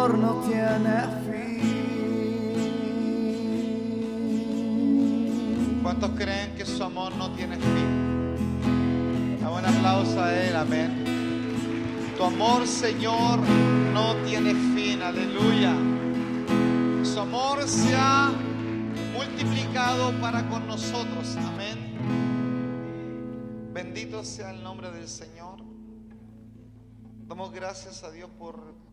amor no tiene fin. ¿Cuántos creen que su amor no tiene fin? Dame un aplauso a Él, amén. Tu amor, Señor, no tiene fin, aleluya. Su amor se ha multiplicado para con nosotros, amén. Bendito sea el nombre del Señor. Damos gracias a Dios por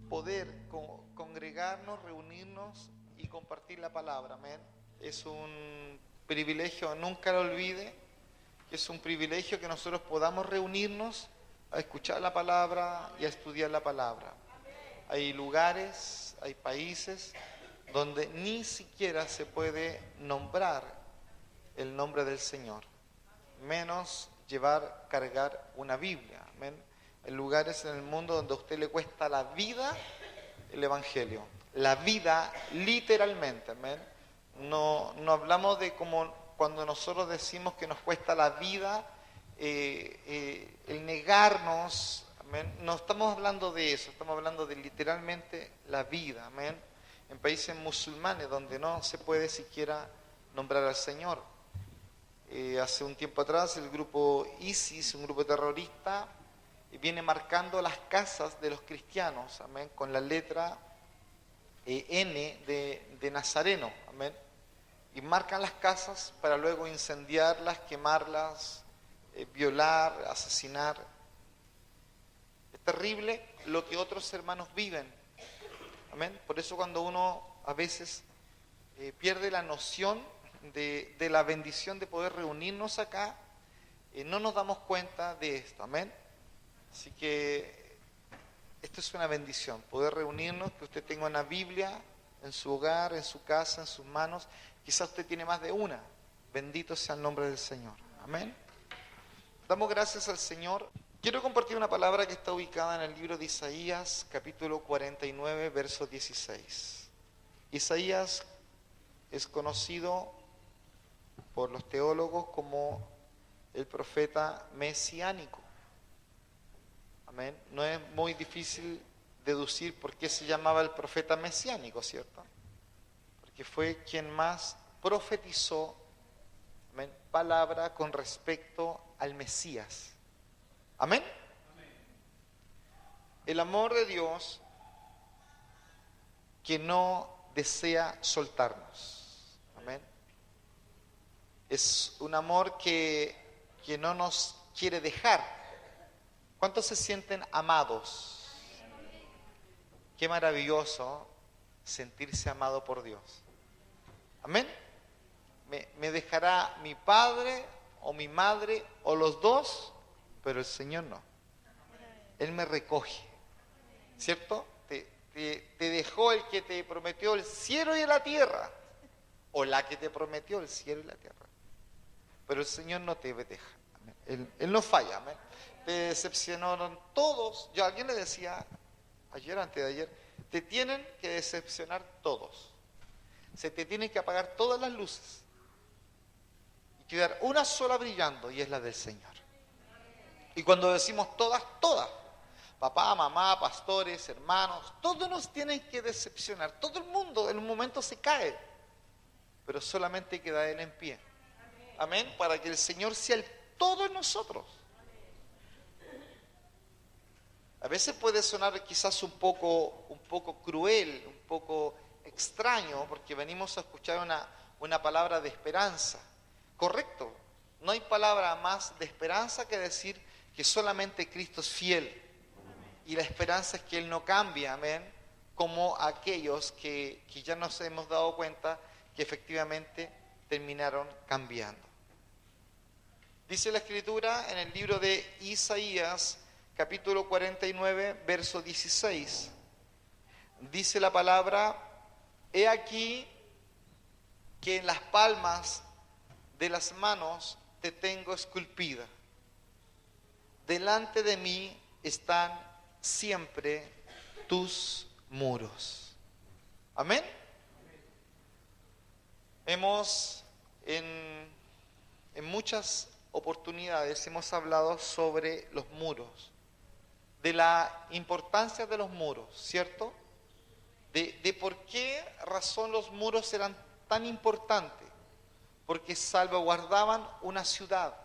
poder congregarnos, reunirnos y compartir la palabra, amén. Es un privilegio, nunca lo olvide, es un privilegio que nosotros podamos reunirnos a escuchar la palabra y a estudiar la palabra. Hay lugares, hay países donde ni siquiera se puede nombrar el nombre del Señor, menos cargar una Biblia, amén. Hay lugares en el mundo donde a usted le cuesta la vida el Evangelio, la vida literalmente, amén. No hablamos de como cuando nosotros decimos que nos cuesta la vida el negarnos, amén. No estamos hablando de eso, estamos hablando de literalmente la vida, amén. En países musulmanes donde no se puede siquiera nombrar al Señor. Hace un tiempo atrás el grupo ISIS, un grupo terrorista, viene marcando las casas de los cristianos, amén, con la letra N de Nazareno, amén. Y marcan las casas para luego incendiarlas, quemarlas, violar, asesinar. Es terrible lo que otros hermanos viven, amén. Por eso cuando uno a veces pierde la noción de la bendición de poder reunirnos acá, no nos damos cuenta de esto, amén. Así que esto es una bendición, poder reunirnos, que usted tenga una Biblia en su hogar, en su casa, en sus manos. Quizás usted tiene más de una. Bendito sea el nombre del Señor. Amén. Damos gracias al Señor. Quiero compartir una palabra que está ubicada en el libro de Isaías, capítulo 49, verso 16. Isaías es conocido por los teólogos como el profeta mesiánico. Amén. No es muy difícil deducir por qué se llamaba el profeta mesiánico, ¿cierto? Porque fue quien más profetizó, amén, palabra con respecto al Mesías. Amén. El amor de Dios que no desea soltarnos. Amén. Es un amor que no nos quiere dejar. ¿Cuántos se sienten amados? Qué maravilloso sentirse amado por Dios. Amén. Me dejará mi padre o mi madre o los dos, pero el Señor no. Él me recoge, ¿cierto? Te dejó el que te prometió el cielo y la tierra, o la que te prometió el cielo y la tierra. Pero el Señor no te deja. Amén. Él no falla, amén. Te decepcionaron todos. Yo a alguien le decía ayer, antes de ayer, te tienen que decepcionar todos. Se te tienen que apagar todas las luces y quedar una sola brillando, y es la del Señor. Y cuando decimos todas, todas, papá, mamá, pastores, hermanos, todos nos tienen que decepcionar. Todo el mundo en un momento se cae, pero solamente queda Él en pie. Amén. Para que el Señor sea el todo en nosotros. A veces puede sonar quizás un poco cruel, un poco extraño, porque venimos a escuchar una palabra de esperanza. Correcto, no hay palabra más de esperanza que decir que solamente Cristo es fiel. Y la esperanza es que Él no cambia, amén, como aquellos que ya nos hemos dado cuenta que efectivamente terminaron cambiando. Dice la Escritura en el libro de Isaías, capítulo 49, verso 16. Dice la palabra: he aquí que en las palmas de las manos te tengo esculpida. Delante de mí están siempre tus muros. Amén. Hemos en muchas oportunidades hemos hablado sobre los muros, de la importancia de los muros, ¿cierto? de por qué razón los muros eran tan importantes. Porque salvaguardaban una ciudad,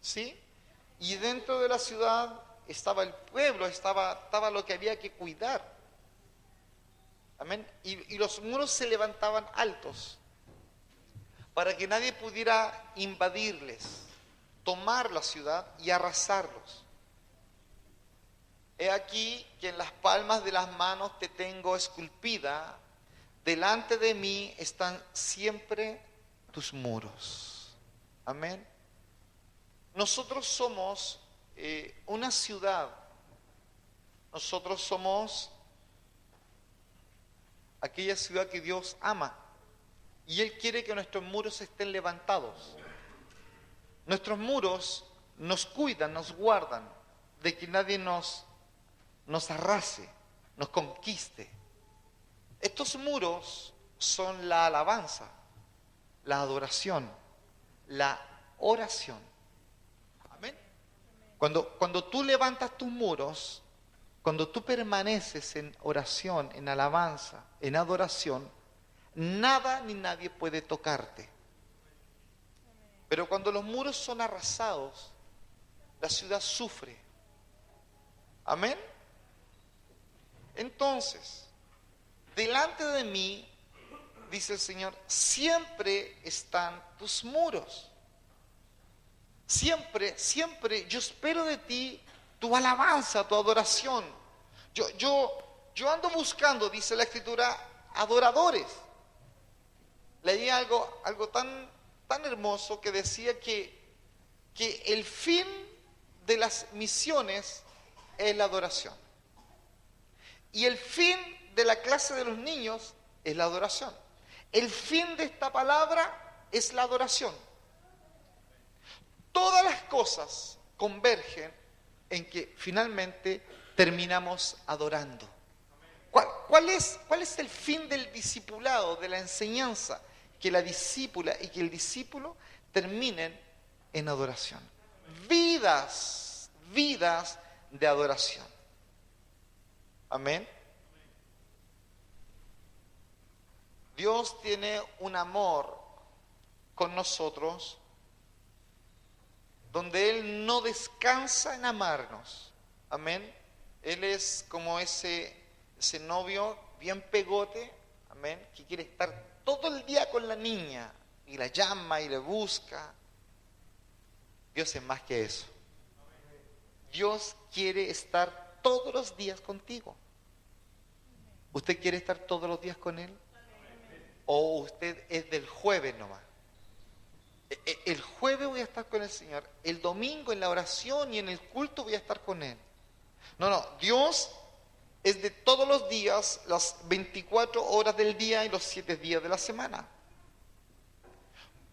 ¿sí? Y dentro de la ciudad estaba el pueblo, estaba lo que había que cuidar. Amén. Y los muros se levantaban altos para que nadie pudiera invadirles, tomar la ciudad y arrasarlos. He aquí que en las palmas de las manos te tengo esculpida, delante de mí están siempre tus muros. Amén. Nosotros somos una ciudad. Nosotros somos aquella ciudad que Dios ama. Y Él quiere que nuestros muros estén levantados. Nuestros muros nos cuidan, nos guardan de que nadie nos arrase, nos conquiste. Estos muros son la alabanza, la adoración, la oración. Amén. Cuando tú levantas tus muros, cuando tú permaneces en oración, en alabanza, en adoración, nada ni nadie puede tocarte. Pero cuando los muros son arrasados, la ciudad sufre. Amén. Entonces, delante de mí, dice el Señor, siempre están tus muros. Siempre, siempre yo espero de ti tu alabanza, tu adoración. Yo ando buscando, dice la Escritura, adoradores. Leí algo tan hermoso que decía que el fin de las misiones es la adoración. Y el fin de la clase de los niños es la adoración. El fin de esta palabra es la adoración. Todas las cosas convergen en que finalmente terminamos adorando. ¿Cuál es el fin del discipulado, de la enseñanza? Que la discípula y que el discípulo terminen en adoración. Vidas de adoración. Amén. Dios tiene un amor con nosotros donde Él no descansa en amarnos. Amén. Él es como ese novio bien pegote, amén, que quiere estar todo el día con la niña y la llama y le busca. Dios es más que eso. Dios quiere estar todos los días contigo. ¿Usted quiere estar todos los días con Él? ¿O usted es del jueves nomás? El jueves voy a estar con el Señor. El domingo en la oración y en el culto voy a estar con Él. No, Dios es de todos los días, las 24 horas del día y los 7 días de la semana.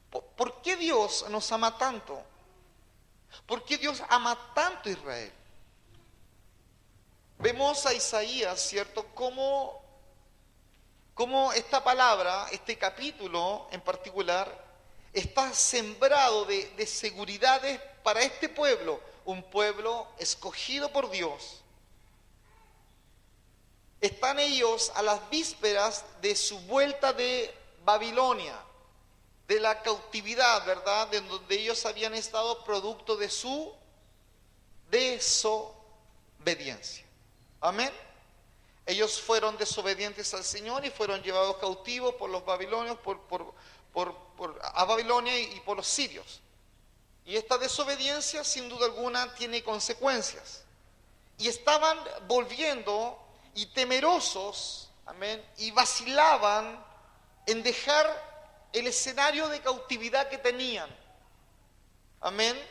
¿Por qué Dios nos ama tanto? ¿Por qué Dios ama tanto a Israel? Vemos a Isaías, ¿cierto? Cómo esta palabra, este capítulo en particular, está sembrado de seguridades para este pueblo, un pueblo escogido por Dios. Están ellos a las vísperas de su vuelta de Babilonia, de la cautividad, ¿verdad? De donde ellos habían estado producto de su desobediencia. Amén. Ellos fueron desobedientes al Señor y fueron llevados cautivos por los babilonios, a Babilonia y por los sirios. Y esta desobediencia, sin duda alguna, tiene consecuencias. Y estaban volviendo y temerosos, amén, y vacilaban en dejar el escenario de cautividad que tenían. Amén.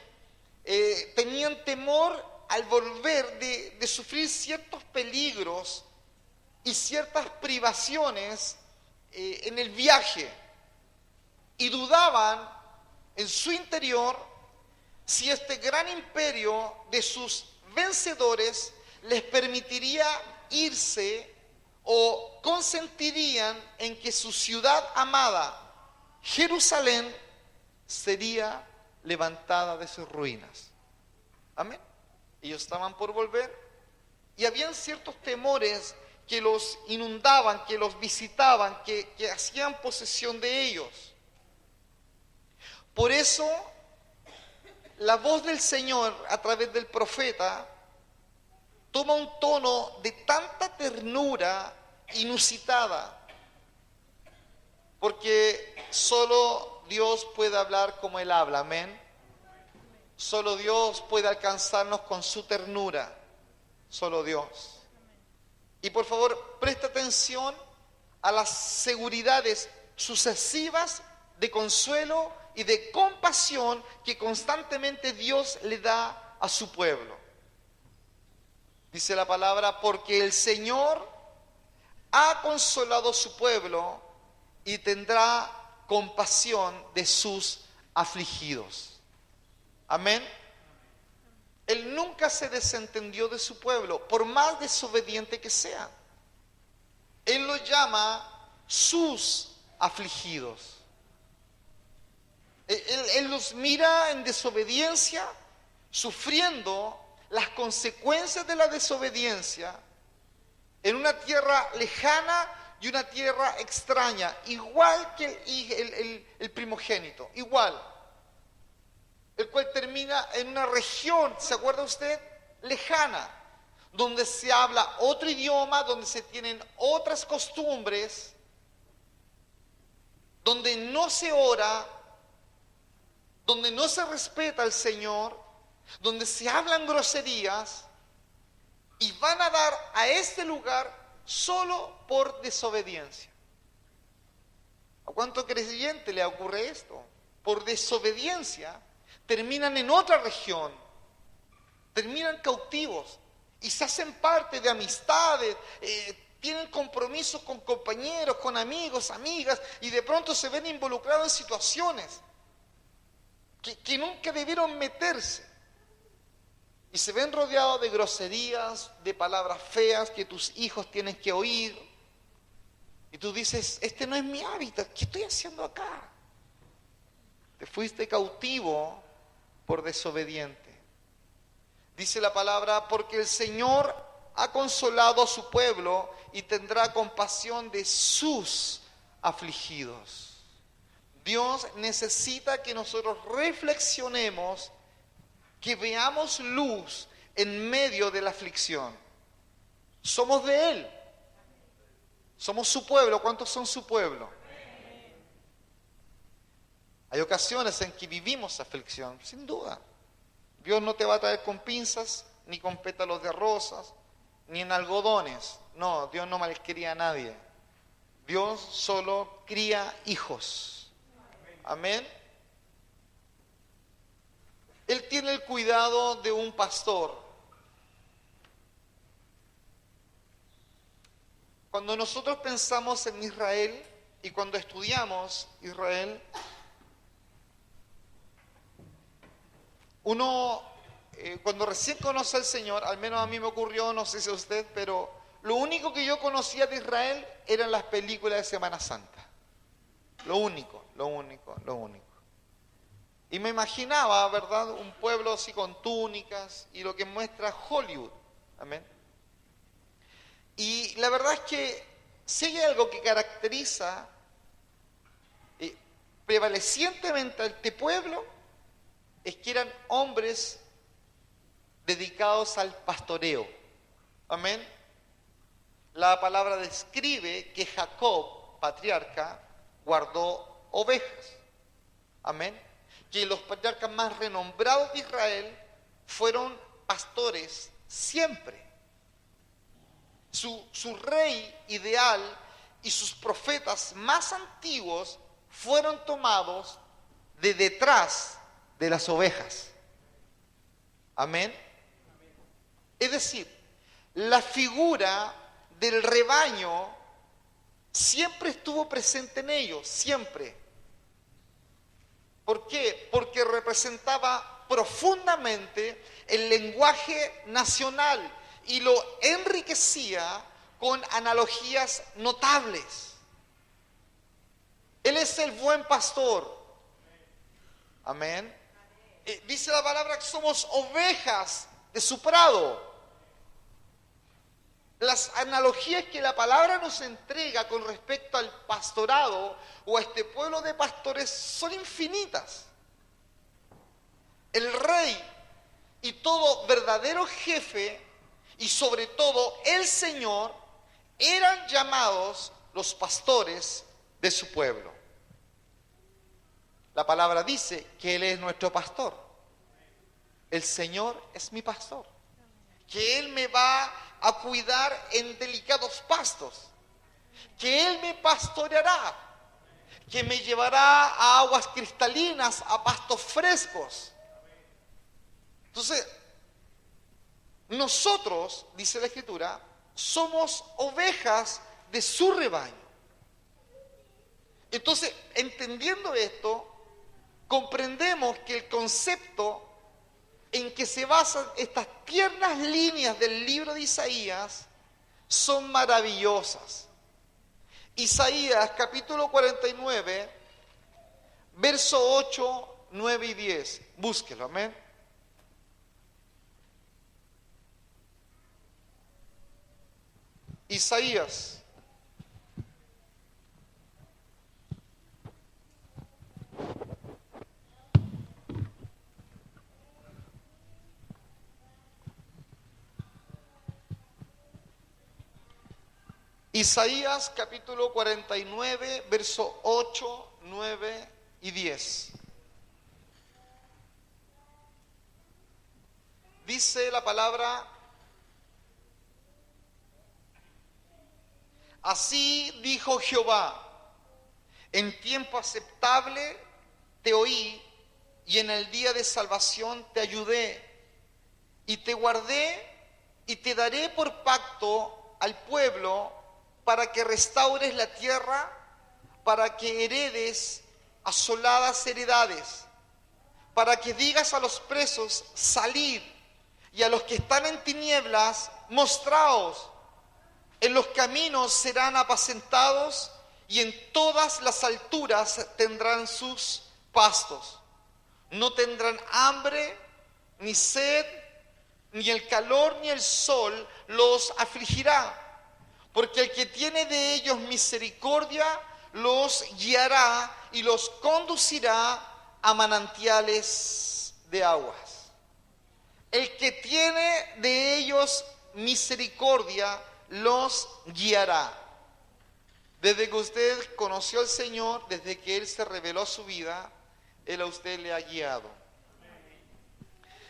Tenían temor al volver de sufrir ciertos peligros y ciertas privaciones en el viaje. Y dudaban en su interior si este gran imperio de sus vencedores les permitiría irse o consentirían en que su ciudad amada, Jerusalén, sería levantada de sus ruinas. Amén. Ellos estaban por volver y habían ciertos temores que los inundaban, que los visitaban, que hacían posesión de ellos. Por eso, la voz del Señor a través del profeta toma un tono de tanta ternura inusitada, porque solo Dios puede hablar como Él habla, amén. Solo Dios puede alcanzarnos con su ternura, solo Dios. Y por favor, presta atención a las seguridades sucesivas de consuelo y de compasión que constantemente Dios le da a su pueblo. Dice la palabra, porque el Señor ha consolado a su pueblo y tendrá compasión de sus afligidos. Amén. Él nunca se desentendió de su pueblo, por más desobediente que sea. Él lo llama sus afligidos. Él los mira en desobediencia, sufriendo las consecuencias de la desobediencia en una tierra lejana y una tierra extraña, igual que el primogénito, igual, el cual termina en una región, ¿se acuerda usted? Lejana, donde se habla otro idioma, donde se tienen otras costumbres, donde no se ora, donde no se respeta al Señor, donde se hablan groserías, y van a dar a este lugar solo por desobediencia. ¿A cuánto creyente le ocurre esto? Por desobediencia terminan en otra región, terminan cautivos y se hacen parte de amistades, tienen compromisos con compañeros, con amigos, amigas, y de pronto se ven involucrados en situaciones que nunca debieron meterse. Y se ven rodeados de groserías, de palabras feas que tus hijos tienen que oír. Y tú dices, este no es mi hábitat, ¿qué estoy haciendo acá? Te fuiste cautivo por desobediente. Dice la palabra, porque el Señor ha consolado a su pueblo y tendrá compasión de sus afligidos. Dios necesita que nosotros reflexionemos, que veamos luz en medio de la aflicción. Somos de Él. Somos su pueblo. ¿Cuántos son su pueblo? Hay ocasiones en que vivimos aflicción, sin duda. Dios no te va a traer con pinzas, ni con pétalos de rosas, ni en algodones. No, Dios no malcría a nadie. Dios solo cría hijos. Amén. Él tiene el cuidado de un pastor. Cuando nosotros pensamos en Israel y cuando estudiamos Israel, uno, cuando recién conoce al Señor, al menos a mí me ocurrió, no sé si a usted, pero lo único que yo conocía de Israel eran las películas de Semana Santa. Lo único. Y me imaginaba, ¿verdad?, un pueblo así con túnicas y lo que muestra Hollywood. Amén. Y la verdad es que si hay algo que caracteriza prevalecientemente a este pueblo, es que eran hombres dedicados al pastoreo. Amén. La palabra describe que Jacob, patriarca, guardó ovejas. Amén. Que los patriarcas más renombrados de Israel fueron pastores siempre. Su rey ideal y sus profetas más antiguos fueron tomados de detrás de las ovejas. Amén. Es decir, la figura del rebaño siempre estuvo presente en ellos, siempre. ¿Por qué? Porque representaba profundamente el lenguaje nacional y lo enriquecía con analogías notables. Él es el buen pastor. Amén. Dice la palabra que somos ovejas de su prado. Las analogías que la palabra nos entrega con respecto al pastorado o a este pueblo de pastores son infinitas. El rey y todo verdadero jefe, y sobre todo el Señor, eran llamados los pastores de su pueblo. La palabra dice que Él es nuestro pastor. El Señor es mi pastor. Que Él me va a cuidar en delicados pastos. Que Él me pastoreará. Que me llevará a aguas cristalinas, a pastos frescos. Entonces, nosotros, dice la Escritura, somos ovejas de su rebaño. Entonces, entendiendo esto, comprendemos que el concepto en que se basan estas tiernas líneas del libro de Isaías son maravillosas. Isaías capítulo 49, verso 8, 9 y 10. Búsquelo, amén. Isaías. Isaías capítulo 49, verso 8, 9 y 10. Dice la palabra: así dijo Jehová, en tiempo aceptable te oí, y en el día de salvación te ayudé, y te guardé, y te daré por pacto al pueblo, para que restaures la tierra, para que heredes asoladas heredades, para que digas a los presos, salid, y a los que están en tinieblas, mostraos. En los caminos serán apacentados, y en todas las alturas tendrán sus pastos. No tendrán hambre, ni sed, ni el calor, ni el sol los afligirá. Porque el que tiene de ellos misericordia los guiará y los conducirá a manantiales de aguas. El que tiene de ellos misericordia los guiará. Desde que usted conoció al Señor, desde que Él se reveló a su vida, Él a usted le ha guiado.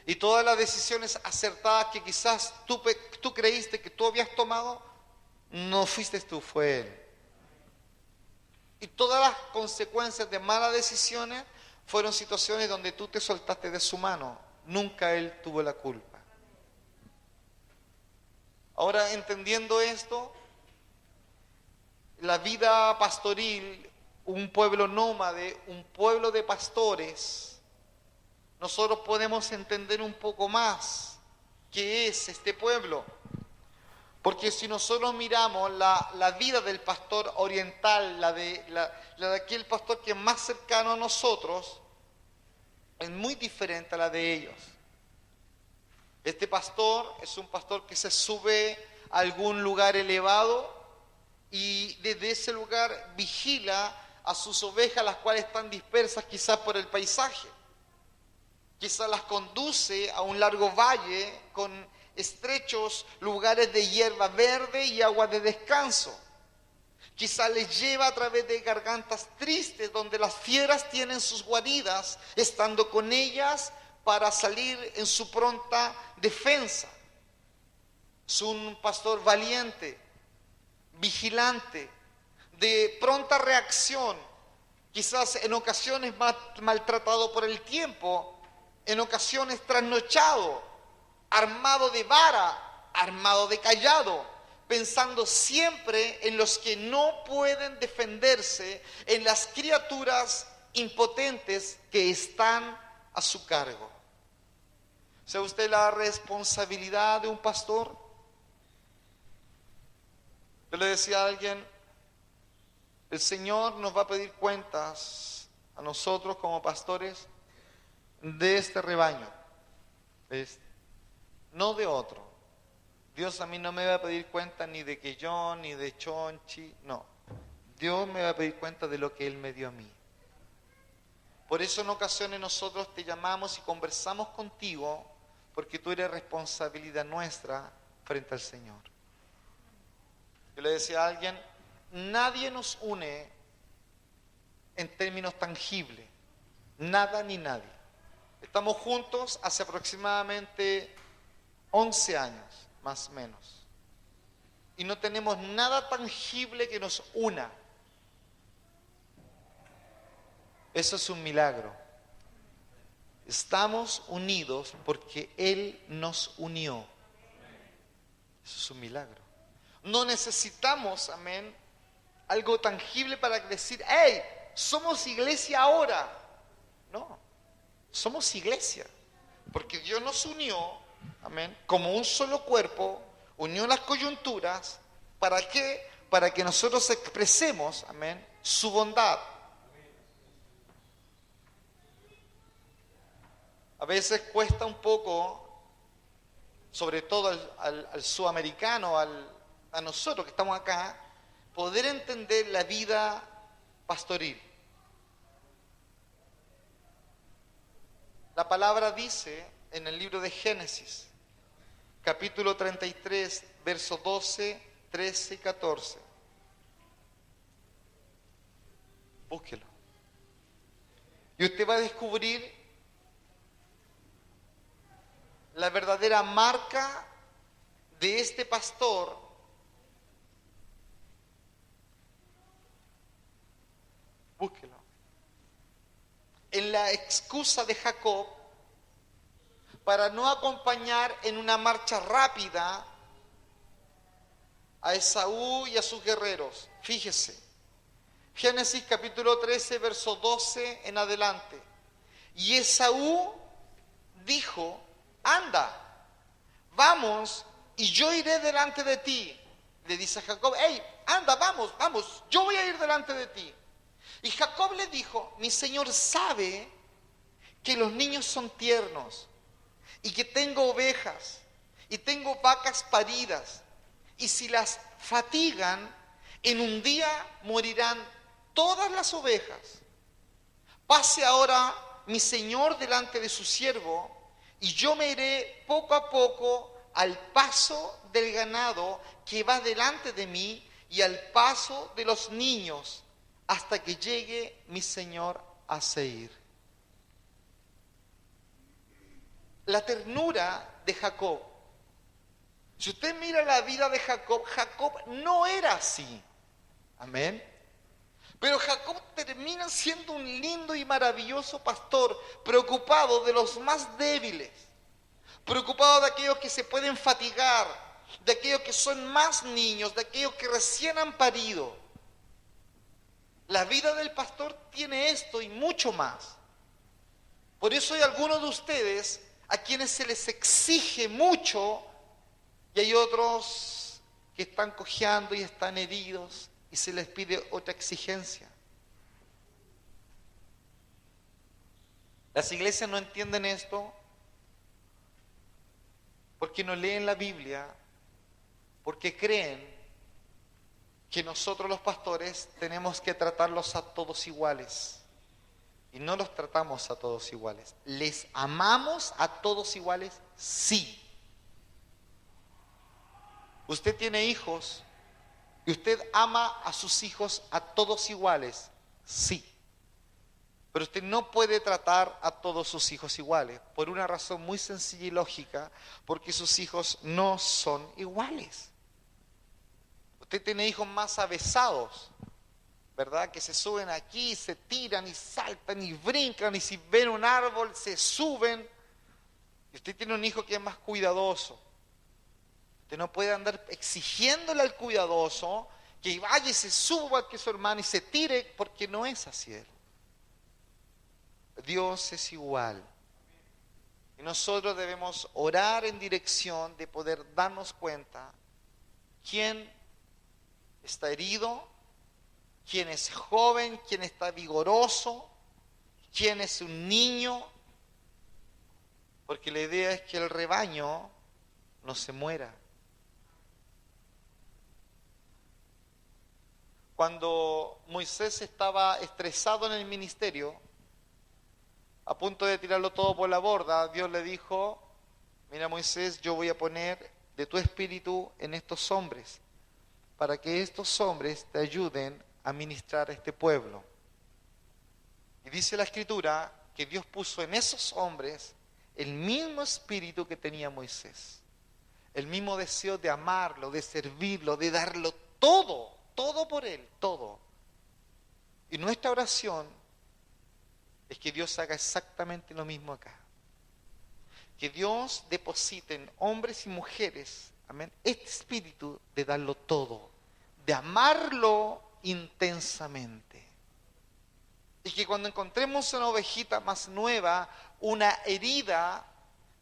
Y todas las decisiones acertadas que quizás tú creíste que tú habías tomado, no fuiste tú, fue Él. Y todas las consecuencias de malas decisiones fueron situaciones donde tú te soltaste de su mano. Nunca Él tuvo la culpa. Ahora, entendiendo esto, la vida pastoril, un pueblo nómade, un pueblo de pastores, nosotros podemos entender un poco más qué es este pueblo. Porque si nosotros miramos la vida del pastor oriental, la de aquel pastor que es más cercano a nosotros, es muy diferente a la de ellos. Este pastor es un pastor que se sube a algún lugar elevado y desde ese lugar vigila a sus ovejas, las cuales están dispersas quizás por el paisaje. Quizás las conduce a un largo valle con estrechos lugares de hierba verde y agua de descanso. Quizás les lleva a través de gargantas tristes donde las fieras tienen sus guaridas, estando con ellas para salir en su pronta defensa. Es un pastor valiente, vigilante, de pronta reacción, quizás en ocasiones maltratado por el tiempo, en ocasiones trasnochado, armado de vara, armado de cayado, pensando siempre en los que no pueden defenderse, en las criaturas impotentes que están a su cargo. ¿Sabe usted la responsabilidad de un pastor? Yo le decía a alguien, el Señor nos va a pedir cuentas a nosotros como pastores de este rebaño, no de otro. Dios a mí no me va a pedir cuenta ni de Quellón, ni de Chonchi, no. Dios me va a pedir cuenta de lo que Él me dio a mí. Por eso en ocasiones nosotros te llamamos y conversamos contigo, porque tú eres responsabilidad nuestra frente al Señor. Yo le decía a alguien, nadie nos une en términos tangibles, nada ni nadie. Estamos juntos hace aproximadamente 11 años, más o menos. Y no tenemos nada tangible que nos una. Eso es un milagro. Estamos unidos porque Él nos unió. Eso es un milagro. No necesitamos, amén, algo tangible para decir, hey, somos iglesia ahora. No, somos iglesia. Porque Dios nos unió, amén, como un solo cuerpo, unió las coyunturas. ¿Para qué? Para que nosotros expresemos, amén, su bondad. A veces cuesta un poco, sobre todo al sudamericano, a nosotros que estamos acá, poder entender la vida pastoril. La palabra dice en el libro de Génesis, capítulo 33, versos 12, 13 y 14. Búsquelo. Y usted va a descubrir la verdadera marca de este pastor. Búsquelo. En la excusa de Jacob para no acompañar en una marcha rápida a Esaú y a sus guerreros. Fíjese, Génesis capítulo 13, verso 12 en adelante. Y Esaú dijo, anda, vamos, y yo iré delante de ti. Le dice a Jacob, hey, anda, vamos, yo voy a ir delante de ti. Y Jacob le dijo, mi señor sabe que los niños son tiernos, y que tengo ovejas, y tengo vacas paridas, y si las fatigan, en un día morirán todas las ovejas. Pase ahora mi señor delante de su siervo, y yo me iré poco a poco al paso del ganado que va delante de mí y al paso de los niños hasta que llegue mi señor a Seir. La ternura de Jacob. Si usted mira la vida de Jacob, Jacob no era así. Amén. Pero Jacob termina siendo un lindo y maravilloso pastor, preocupado de los más débiles, preocupado de aquellos que se pueden fatigar, de aquellos que son más niños, de aquellos que recién han parido. La vida del pastor tiene esto y mucho más. Por eso hay algunos de ustedes a quienes se les exige mucho y hay otros que están cojeando y están heridos y se les pide otra exigencia. Las iglesias no entienden esto porque no leen la Biblia, porque creen que nosotros los pastores tenemos que tratarlos a todos iguales. Y no los tratamos a todos iguales. ¿Les amamos a todos iguales? Sí. Usted tiene hijos y usted ama a sus hijos a todos iguales. Sí. Pero usted no puede tratar a todos sus hijos iguales, por una razón muy sencilla y lógica, porque sus hijos no son iguales. Usted tiene hijos más avesados, ¿verdad? Que se suben aquí, se tiran y saltan y brincan y si ven un árbol se suben. Y usted tiene un hijo que es más cuidadoso. Usted no puede andar exigiéndole al cuidadoso que vaya y se suba que su hermano y se tire, porque no es así él. Dios es igual. Y nosotros debemos orar en dirección de poder darnos cuenta quién está herido, quién es joven, quién está vigoroso, quién es un niño, porque la idea es que el rebaño no se muera, Cuando Moisés estaba estresado en el ministerio, a punto de tirarlo todo por la borda, Dios le dijo: mira, Moisés, yo voy a poner de tu espíritu en estos hombres, para que estos hombres te ayuden a ministrar a este pueblo. Y dice la Escritura que Dios puso en esos hombres el mismo espíritu que tenía Moisés, el mismo deseo de amarlo, de servirlo, de darlo todo, todo por él, todo. Y nuestra oración es que Dios haga exactamente lo mismo acá. Que Dios deposite en hombres y mujeres, amén, este espíritu de darlo todo, de amarlo intensamente. Y que cuando encontremos una ovejita más nueva, una herida,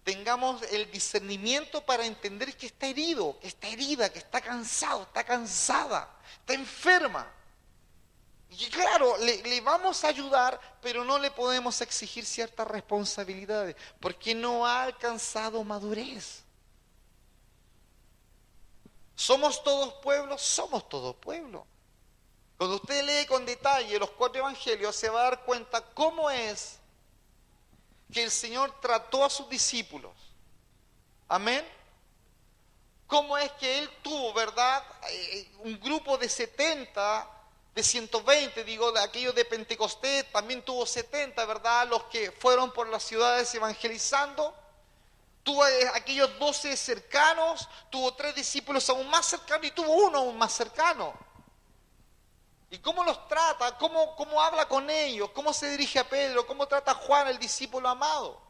tengamos el discernimiento para entender que está herido, que está herida, que está cansado, está cansada, está enferma. Y claro, le vamos a ayudar, pero no le podemos exigir ciertas responsabilidades, porque no ha alcanzado madurez. ¿Somos todos pueblos? Somos todos pueblos. Cuando usted lee con detalle los 4 evangelios, se va a dar cuenta cómo es que el Señor trató a sus discípulos. Amén. Cómo es que Él tuvo, ¿verdad?, un grupo de 70, de 120, digo, de aquellos de Pentecostés, también tuvo 70, ¿verdad?, los que fueron por las ciudades evangelizando. Tuvo aquellos 12 cercanos, tuvo 3 discípulos aún más cercanos y tuvo uno aún más cercano. ¿Y cómo los trata? ¿Cómo habla con ellos? ¿Cómo se dirige a Pedro? ¿Cómo trata a Juan, el discípulo amado?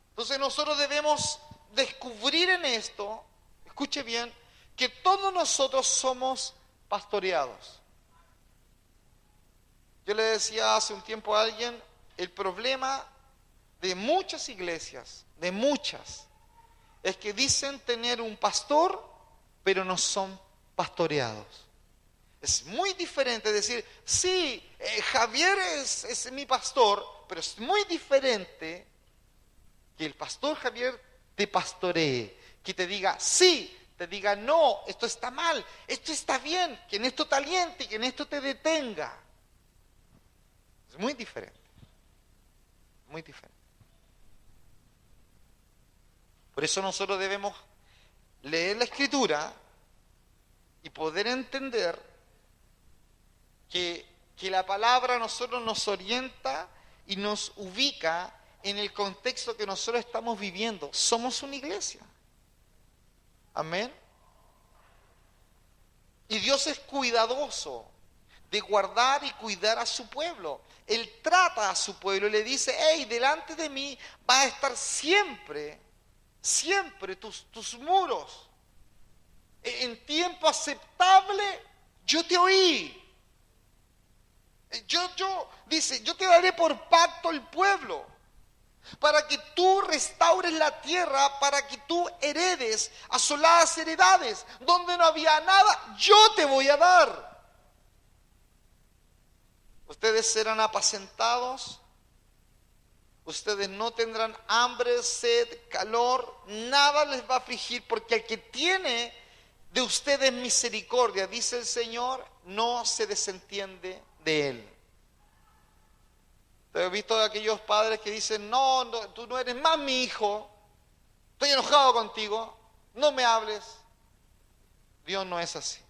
Entonces nosotros debemos descubrir en esto, escuche bien, que todos nosotros somos pastoreados. Yo le decía hace un tiempo a alguien, el problema de muchas iglesias, de muchas, es que dicen tener un pastor, pero no son pastoreados. Es muy diferente decir, sí, Javier es mi pastor, pero es muy diferente que el pastor Javier te pastoree, que te diga sí, te diga no, esto está mal, esto está bien, que en esto te aliente, que en esto te detenga. Es muy diferente, muy diferente. Por eso nosotros debemos leer la Escritura y poder entender que la palabra a nosotros nos orienta y nos ubica en el contexto que nosotros estamos viviendo. Somos una iglesia. Amén. Y Dios es cuidadoso de guardar y cuidar a su pueblo. Él trata a su pueblo y le dice, hey, delante de mí va a estar siempre, siempre tus muros. En tiempo aceptable yo te oí. Dice, yo te daré por pacto el pueblo, para que tú restaures la tierra, para que tú heredes asoladas heredades, donde no había nada, yo te voy a dar. Ustedes serán apacentados, ustedes no tendrán hambre, sed, calor, nada les va a afligir, porque el que tiene de ustedes misericordia, dice el Señor, no se desentiende de él. He visto a aquellos padres que dicen, no, tú no eres más mi hijo, estoy enojado contigo, no me hables. Dios no es así.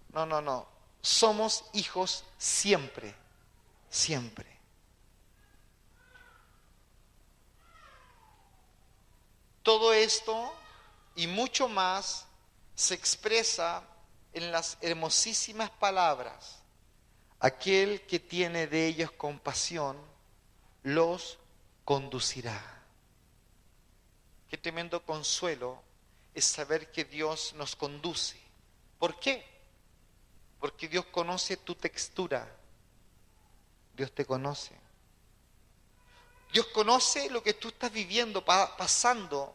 No. Somos hijos siempre, siempre. Todo esto y mucho más se expresa en las hermosísimas palabras: aquel que tiene de ellos compasión, los conducirá. Qué tremendo consuelo es saber que Dios nos conduce. ¿Por qué? Porque Dios conoce tu textura. Dios te conoce. Dios conoce lo que tú estás viviendo, pasando.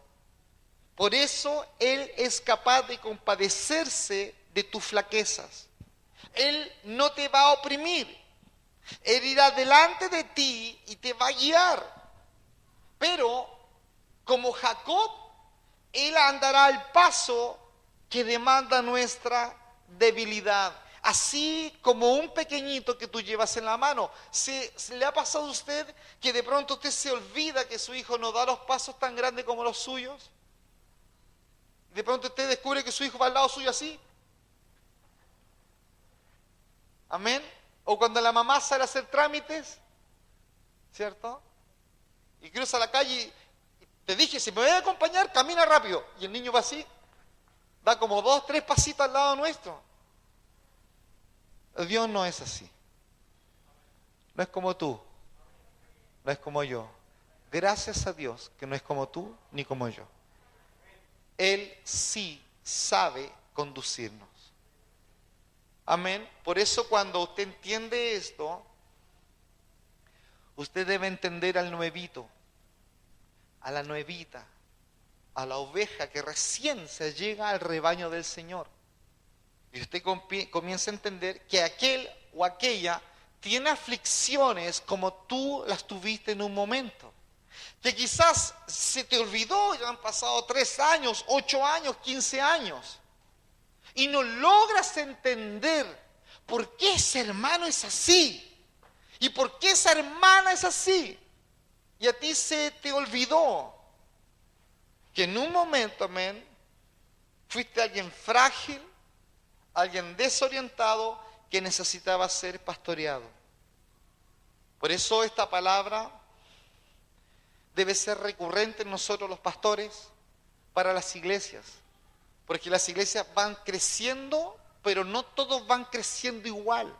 Por eso Él es capaz de compadecerse de tus flaquezas. Él no te va a oprimir. Él irá delante de ti y te va a guiar. Pero, como Jacob, Él andará al paso que demanda nuestra debilidad. Así como un pequeñito que tú llevas en la mano. ¿Se le ha pasado a usted que de pronto usted se olvida que su hijo no da los pasos tan grandes como los suyos? De pronto usted descubre que su hijo va al lado suyo así. Amén. O cuando la mamá sale a hacer trámites, ¿cierto? Y cruza la calle y te dije, si me voy a acompañar, camina rápido. Y el niño va así, da como 2, 3 pasitos al lado nuestro. Dios no es así. No es como tú, no es como yo. Gracias a Dios que no es como tú ni como yo. Él sí sabe conducirnos. Amén. Por eso cuando usted entiende esto, usted debe entender al nuevito, a la nuevita, a la oveja que recién se llega al rebaño del Señor. Y usted comienza a entender que aquel o aquella tiene aflicciones como tú las tuviste en un momento. Que quizás se te olvidó, ya han pasado 3 años, 8 años, 15 años. Y no logras entender por qué ese hermano es así. Y por qué esa hermana es así. Y a ti se te olvidó que en un momento, amén, fuiste alguien frágil, alguien desorientado que necesitaba ser pastoreado. Por eso esta palabra debe ser recurrente en nosotros los pastores para las iglesias. Porque las iglesias van creciendo, pero no todos van creciendo igual.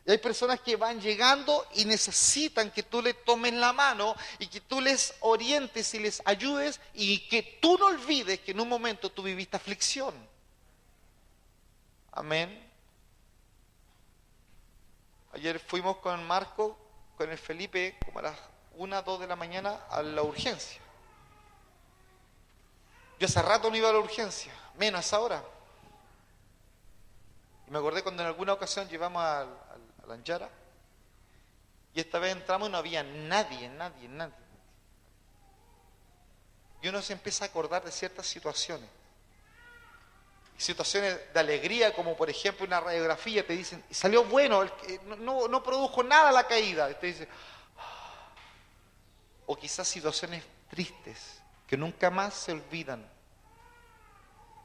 Y hay personas que van llegando y necesitan que tú les tomes la mano y que tú les orientes y les ayudes y que tú no olvides que en un momento tú viviste aflicción. Amén. Ayer fuimos con Marco, con el Felipe, como a las 1, 2 de la mañana a la urgencia. Yo hace rato no iba a la urgencia, menos a esa hora. Y me acordé cuando en alguna ocasión llevamos a la Anjara y esta vez entramos y no había nadie. Y uno se empieza a acordar de ciertas situaciones. Situaciones de alegría, como por ejemplo una radiografía, te dicen, salió bueno, no produjo nada la caída. Y te dice, o quizás situaciones tristes que nunca más se olvidan.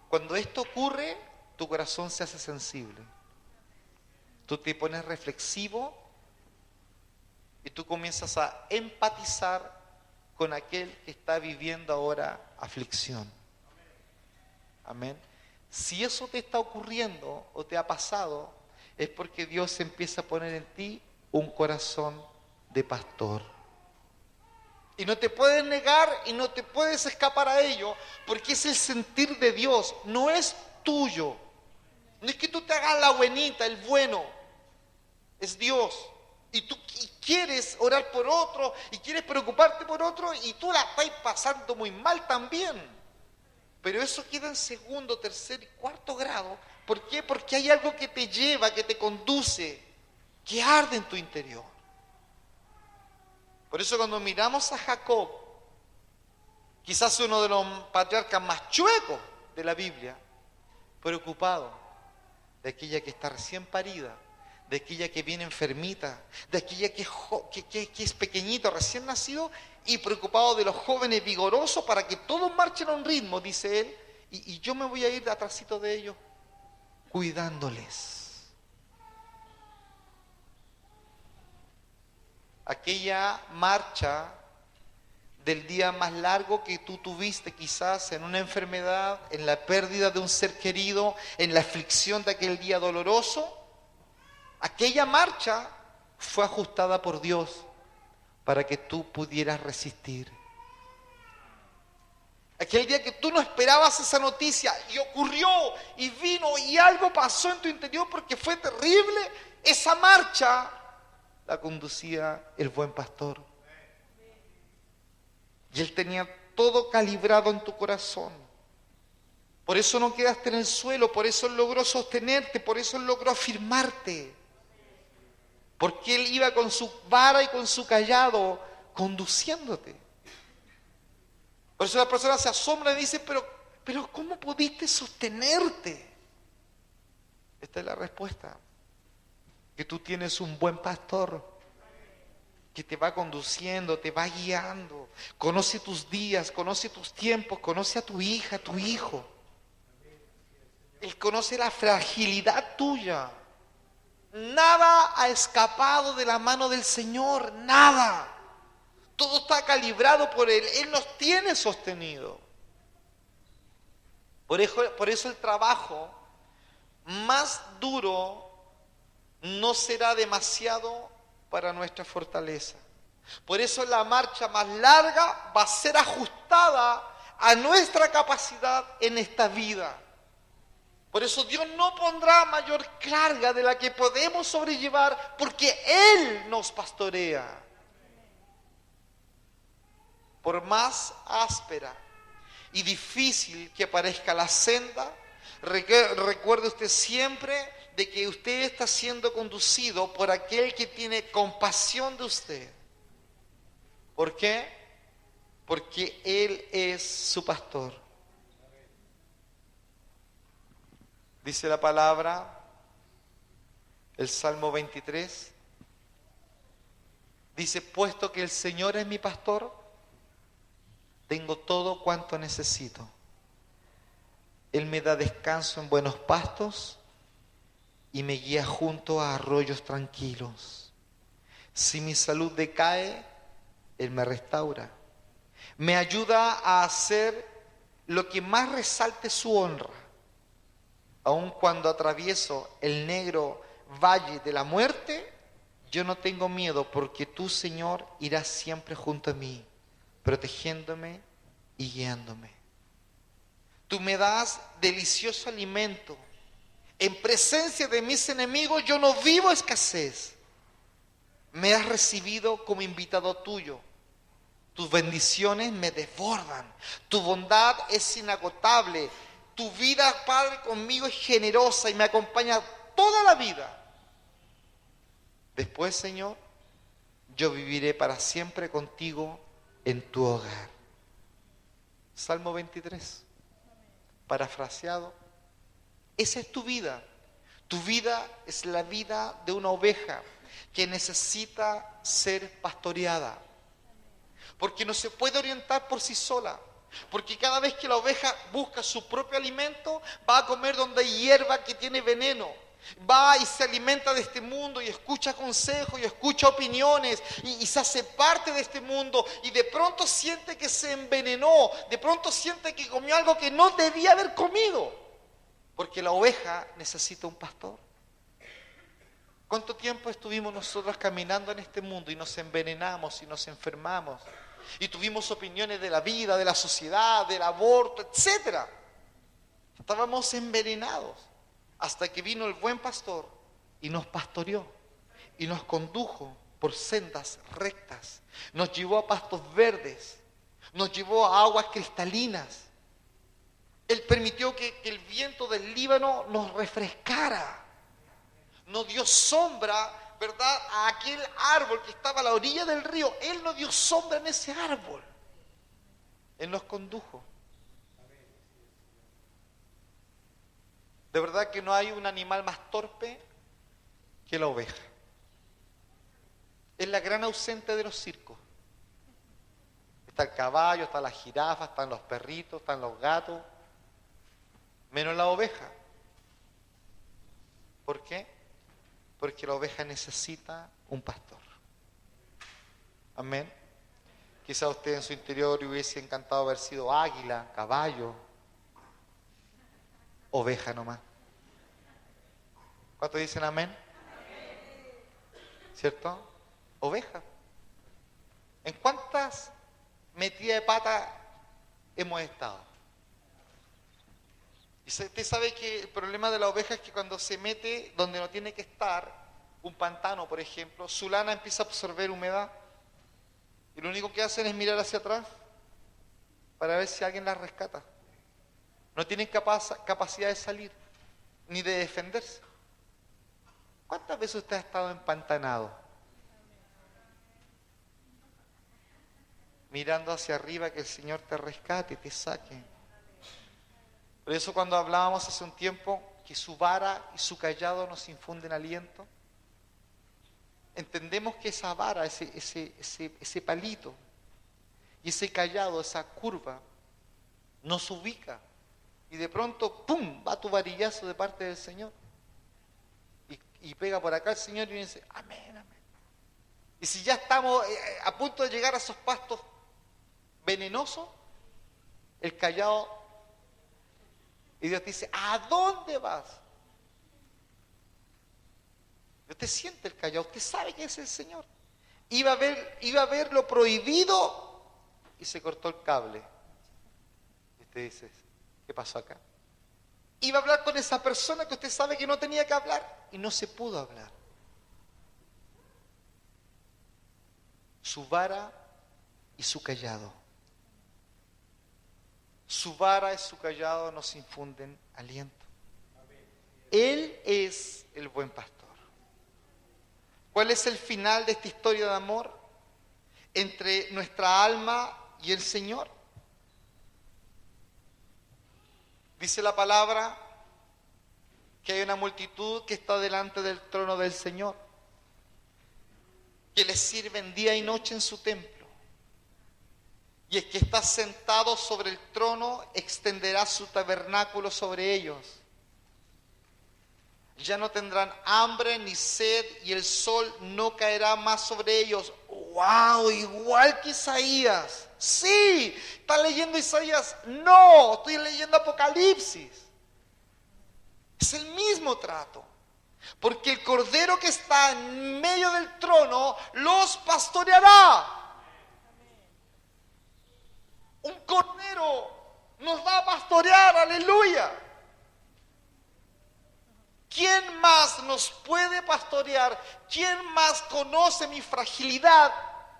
Cuando esto ocurre, tu corazón se hace sensible. Tú te pones reflexivo y tú comienzas a empatizar con aquel que está viviendo ahora aflicción. Amén. Si eso te está ocurriendo o te ha pasado, es porque Dios empieza a poner en ti un corazón de pastor. Y no te puedes negar y no te puedes escapar a ello, porque es el sentir de Dios, no es tuyo. No es que tú te hagas la buenita, el bueno, es Dios. Y tú quieres orar por otro y quieres preocuparte por otro y tú la estás pasando muy mal también. Pero eso queda en segundo, tercer y cuarto grado. ¿Por qué? Porque hay algo que te lleva, que te conduce, que arde en tu interior. Por eso cuando miramos a Jacob, quizás uno de los patriarcas más chuecos de la Biblia, preocupado de aquella que está recién parida, de aquella que viene enfermita, de aquella que es pequeñito, recién nacido, y preocupado de los jóvenes vigorosos para que todos marchen a un ritmo, dice él, y yo me voy a ir de atrásito de ellos, cuidándoles. Aquella marcha del día más largo que tú tuviste quizás en una enfermedad, en la pérdida de un ser querido, en la aflicción de aquel día doloroso, aquella marcha fue ajustada por Dios para que tú pudieras resistir. Aquel día que tú no esperabas esa noticia y ocurrió y vino y algo pasó en tu interior porque fue terrible, esa marcha la conducía el buen pastor. Y él tenía todo calibrado en tu corazón. Por eso no quedaste en el suelo, por eso él logró sostenerte, por eso él logró afirmarte. Porque él iba con su vara y con su cayado conduciéndote. Por eso la persona se asombra y dice, pero ¿cómo pudiste sostenerte? Esta es la respuesta. Que tú tienes un buen pastor que te va conduciendo, te va guiando. Conoce tus días, conoce tus tiempos, conoce a tu hija, a tu hijo. Él conoce la fragilidad tuya. Nada ha escapado de la mano del Señor, nada. Todo está calibrado por Él. Él nos tiene sostenido. Por eso el trabajo más duro no será demasiado para nuestra fortaleza. Por eso la marcha más larga va a ser ajustada a nuestra capacidad en esta vida. Por eso Dios no pondrá mayor carga de la que podemos sobrellevar, porque Él nos pastorea. Por más áspera y difícil que parezca la senda, recuerde usted siempre de que usted está siendo conducido por aquel que tiene compasión de usted. ¿Por qué? Porque Él es su pastor. Dice la palabra, el Salmo 23, dice, puesto que el Señor es mi pastor, tengo todo cuanto necesito. Él me da descanso en buenos pastos y me guía junto a arroyos tranquilos. Si mi salud decae, Él me restaura. Me ayuda a hacer lo que más resalte su honra. Aun cuando atravieso el negro valle de la muerte, yo no tengo miedo, porque tú, Señor, irás siempre junto a mí, protegiéndome y guiándome. Tú me das delicioso alimento. En presencia de mis enemigos yo no vivo escasez. Me has recibido como invitado tuyo. Tus bendiciones me desbordan. Tu bondad es inagotable. Tu vida, Padre, conmigo es generosa y me acompaña toda la vida. Después, Señor, yo viviré para siempre contigo en tu hogar. Salmo 23, parafraseado. Esa es tu vida. Tu vida es la vida de una oveja que necesita ser pastoreada. Porque no se puede orientar por sí sola. Porque cada vez que la oveja busca su propio alimento, va a comer donde hay hierba que tiene veneno. Va y se alimenta de este mundo y escucha consejos y escucha opiniones y se hace parte de este mundo, y de pronto siente que se envenenó, de pronto siente que comió algo que no debía haber comido, porque la oveja necesita un pastor. ¿Cuánto tiempo estuvimos nosotros caminando en este mundo y nos envenenamos y nos enfermamos y tuvimos opiniones de la vida, de la sociedad, del aborto, etcétera? Estábamos envenenados. Hasta que vino el buen pastor y nos pastoreó y nos condujo por sendas rectas. Nos llevó a pastos verdes, nos llevó a aguas cristalinas. Él permitió que el viento del Líbano nos refrescara. Nos dio sombra, ¿verdad?, a aquel árbol que estaba a la orilla del río. Él nos dio sombra en ese árbol. Él nos condujo. De verdad que no hay un animal más torpe que la oveja. Es la gran ausente de los circos. Está el caballo, está la jirafa, están los perritos, están los gatos, menos la oveja. ¿Por qué? Porque la oveja necesita un pastor. Amén. Quizá usted en su interior hubiese encantado haber sido águila, caballo, oveja nomás. ¿Cuántos dicen amén? ¿Cierto? Oveja. ¿En cuántas metidas de pata hemos estado? Y usted sabe que el problema de la oveja es que cuando se mete donde no tiene que estar, un pantano por ejemplo, su lana empieza a absorber humedad y lo único que hacen es mirar hacia atrás para ver si alguien la rescata. No tienen capacidad de salir ni de defenderse. ¿Cuántas veces usted ha estado empantanado? Mirando hacia arriba que el Señor te rescate y te saque. Por eso cuando hablábamos hace un tiempo que su vara y su cayado nos infunden aliento? Entendemos que esa vara, ese palito y ese cayado, esa curva, nos ubica. Y de pronto, ¡pum!, va tu varillazo de parte del Señor. Y pega por acá el Señor y dice, amén, amén. Y si ya estamos a punto de llegar a esos pastos venenosos, el cayado, y Dios te dice, ¿a dónde vas? Usted siente el cayado, usted sabe que es el Señor. Iba a ver lo prohibido y se cortó el cable. Y usted dice, ¿qué pasó acá? Iba a hablar con esa persona que usted sabe que no tenía que hablar y no se pudo hablar. Su vara y su cayado. Su vara y su cayado nos infunden aliento. Él es el buen pastor. ¿Cuál es el final de esta historia de amor entre nuestra alma y el Señor? Dice la palabra que hay una multitud que está delante del trono del Señor, que le sirven día y noche en su templo. Y el que está sentado sobre el trono extenderá su tabernáculo sobre ellos. Ya no tendrán hambre ni sed y el sol no caerá más sobre ellos. ¡Wow! Igual que Isaías. Sí, ¿estás leyendo Isaías? No, estoy leyendo Apocalipsis. Es el mismo trato. Porque el Cordero que está en medio del trono los pastoreará. Un Cordero nos va a pastorear, aleluya. ¿Quién más nos puede pastorear? ¿Quién más conoce mi fragilidad?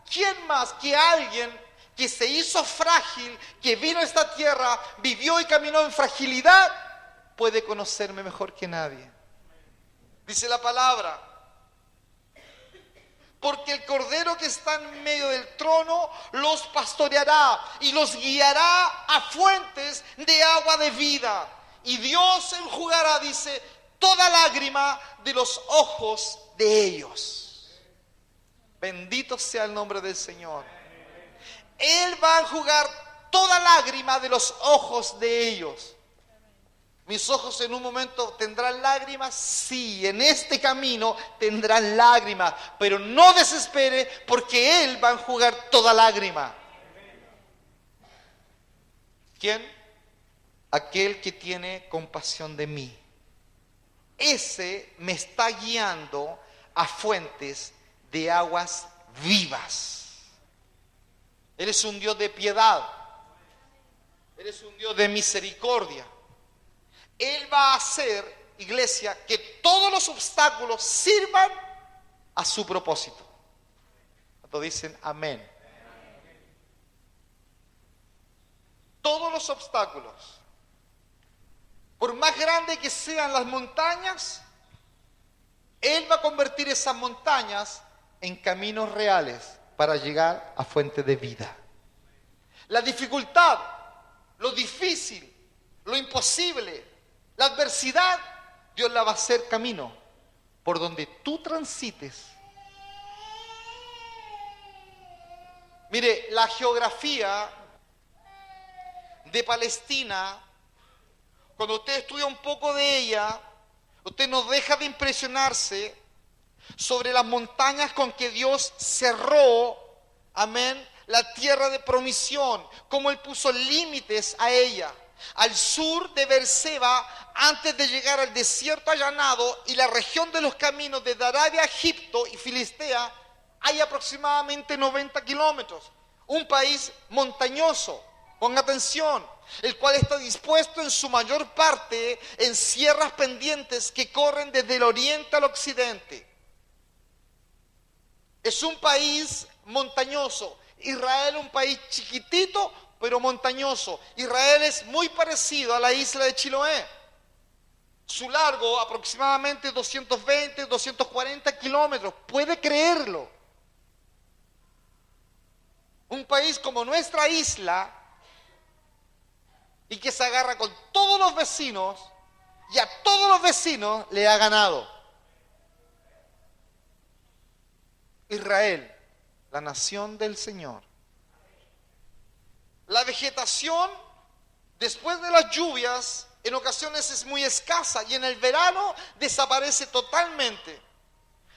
¿Quién más que alguien que se hizo frágil, que vino a esta tierra, vivió y caminó en fragilidad, puede conocerme mejor que nadie? Dice la palabra, porque el Cordero que está en medio del trono los pastoreará y los guiará a fuentes de agua de vida. Y Dios enjugará, dice, toda lágrima de los ojos de ellos. Bendito sea el nombre del Señor. Él va a enjugar toda lágrima de los ojos de ellos. ¿Mis ojos en un momento tendrán lágrimas? Sí, en este camino tendrán lágrimas, pero no desespere porque Él va a enjugar toda lágrima. ¿Quién? Aquel que tiene compasión de mí. Ese me está guiando a fuentes de aguas vivas. Él es un Dios de piedad. Él es un Dios de misericordia. Él va a hacer, iglesia, que todos los obstáculos sirvan a su propósito. Cuando dicen amén. Todos los obstáculos, por más grandes que sean las montañas, Él va a convertir esas montañas en caminos reales para llegar a fuente de vida. La dificultad, lo difícil, lo imposible, la adversidad, Dios la va a hacer camino por donde tú transites. Mire, la geografía de Palestina, cuando usted estudia un poco de ella, usted no deja de impresionarse sobre las montañas con que Dios cerró, amén, la tierra de promisión, cómo Él puso límites a ella. Al sur de Beerseba, antes de llegar al desierto allanado y la región de los caminos de Arabia, Egipto y Filistea, hay aproximadamente 90 kilómetros. Un país montañoso, ponga atención, el cual está dispuesto en su mayor parte en sierras pendientes que corren desde el oriente al occidente. Es un país montañoso. Israel es un país chiquitito, pero montañoso. Israel es muy parecido a la isla de Chiloé. Su largo aproximadamente 220, 240 kilómetros. ¿Puede creerlo? Un país como nuestra isla y que se agarra con todos los vecinos, y a todos los vecinos le ha ganado. Israel, la nación del Señor. La vegetación después de las lluvias en ocasiones es muy escasa y en el verano desaparece totalmente.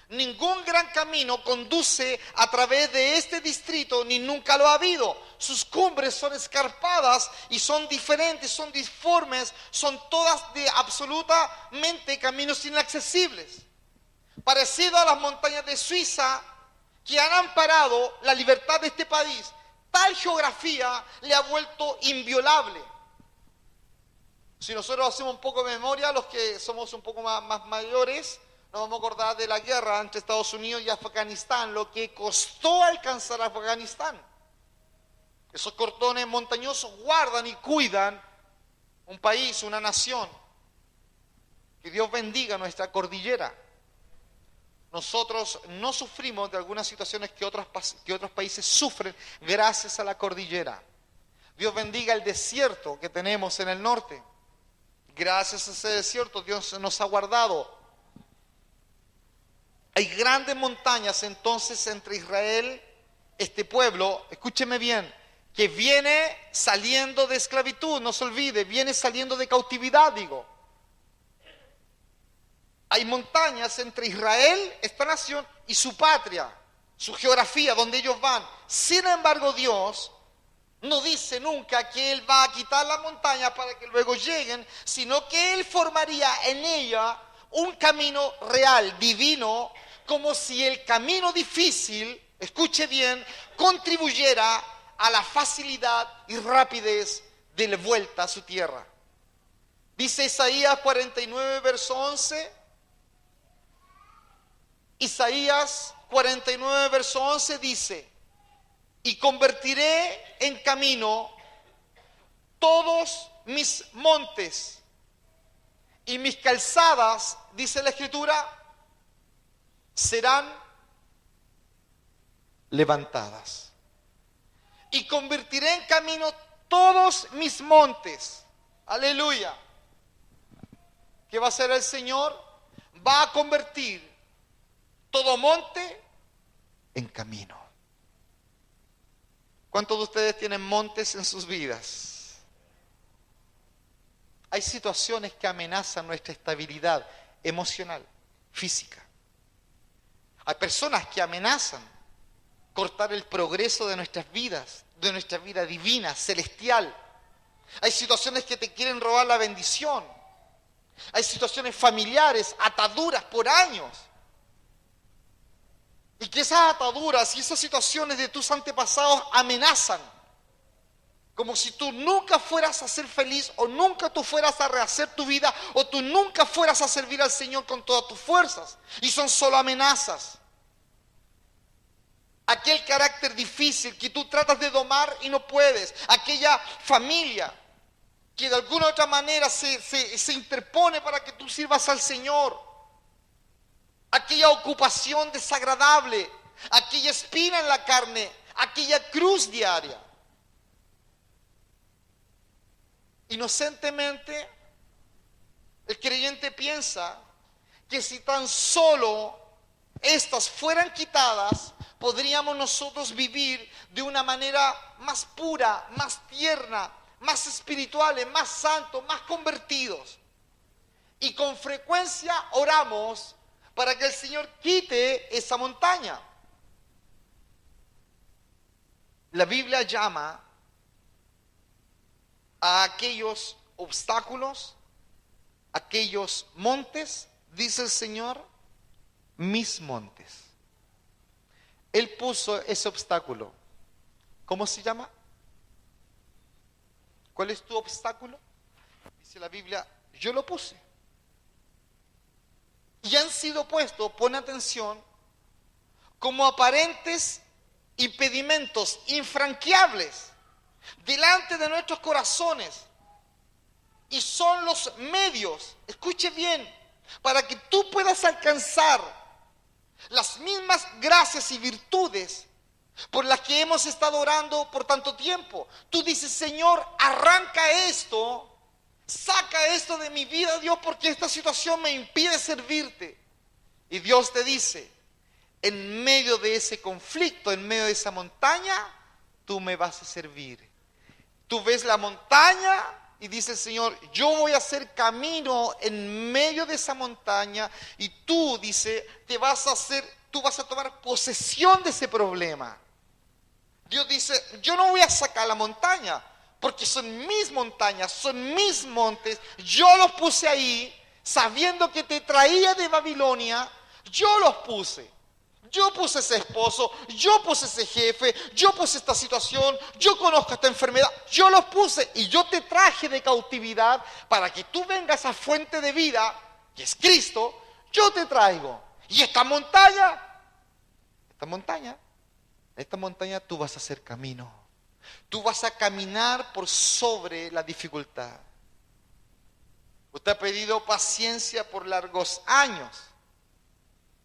Ningún gran camino conduce a través de este distrito, ni nunca lo ha habido. Sus cumbres son escarpadas y son diferentes, son disformes, son todas de absolutamente caminos inaccesibles. Parecido a las montañas de Suiza que han amparado la libertad de este país, tal geografía le ha vuelto inviolable. Si nosotros hacemos un poco de memoria, los que somos un poco más mayores, nos vamos a acordar de la guerra entre Estados Unidos y Afganistán, lo que costó alcanzar Afganistán. Esos cordones montañosos guardan y cuidan un país, una nación. Que Dios bendiga nuestra cordillera. Nosotros no sufrimos de algunas situaciones que otros países sufren gracias a la cordillera. Dios bendiga el desierto que tenemos en el norte. Gracias a ese desierto Dios nos ha guardado. Hay grandes montañas entonces entre Israel, este pueblo, escúcheme bien, que viene saliendo de esclavitud, no se olvide, viene saliendo de cautividad, digo. Hay montañas entre Israel, esta nación, y su patria, su geografía, donde ellos van. Sin embargo, Dios no dice nunca que Él va a quitar la montaña para que luego lleguen, sino que Él formaría en ella un camino real, divino, como si el camino difícil, escuche bien, contribuyera a la facilidad y rapidez de la vuelta a su tierra. Dice Isaías 49, verso 11. Isaías 49, verso 11 dice: y convertiré en camino todos mis montes y mis calzadas, dice la Escritura, serán levantadas. Y convertiré en camino todos mis montes. Aleluya. ¿Qué va a hacer el Señor? Va a convertir todo monte en camino. ¿Cuántos de ustedes tienen montes en sus vidas? Hay situaciones que amenazan nuestra estabilidad emocional, física. Hay personas que amenazan cortar el progreso de nuestras vidas, de nuestra vida divina, celestial. Hay situaciones que te quieren robar la bendición. Hay situaciones familiares, ataduras por años. Y que esas ataduras y esas situaciones de tus antepasados amenazan. Como si tú nunca fueras a ser feliz, o nunca tú fueras a rehacer tu vida, o tú nunca fueras a servir al Señor con todas tus fuerzas. Y son solo amenazas. Aquel carácter difícil que tú tratas de domar y no puedes. Aquella familia que de alguna u otra manera se interpone para que tú sirvas al Señor. Aquella ocupación desagradable, aquella espina en la carne, aquella cruz diaria. Inocentemente, el creyente piensa que si tan solo estas fueran quitadas, podríamos nosotros vivir de una manera más pura, más tierna, más espirituales, más santos, más convertidos. Y con frecuencia oramos para que el Señor quite esa montaña. La Biblia llama a aquellos obstáculos, aquellos montes, dice el Señor, mis montes. Él puso ese obstáculo. ¿Cómo se llama? ¿Cuál es tu obstáculo? Dice la Biblia, yo lo puse. Y han sido puestos, pon atención, como aparentes impedimentos infranqueables delante de nuestros corazones. Y son los medios, escuche bien, para que tú puedas alcanzar las mismas gracias y virtudes por las que hemos estado orando por tanto tiempo. Tú dices, Señor, arranca esto Saca esto de mi vida, Dios, porque esta situación me impide servirte. Y Dios te dice, en medio de ese conflicto, en medio de esa montaña, tú me vas a servir. Tú ves la montaña y dice el Señor, yo voy a hacer camino en medio de esa montaña y tú, dice, tú vas a tomar posesión de ese problema. Dios dice, yo no voy a sacar la montaña, porque son mis montañas, son mis montes, yo los puse ahí, sabiendo que te traía de Babilonia, yo los puse. Yo puse ese esposo, yo puse ese jefe, yo puse esta situación, yo conozco esta enfermedad, yo los puse y yo te traje de cautividad para que tú vengas a fuente de vida, que es Cristo, yo te traigo. Y esta montaña tú vas a hacer camino. Tú vas a caminar por sobre la dificultad. Usted ha pedido paciencia por largos años.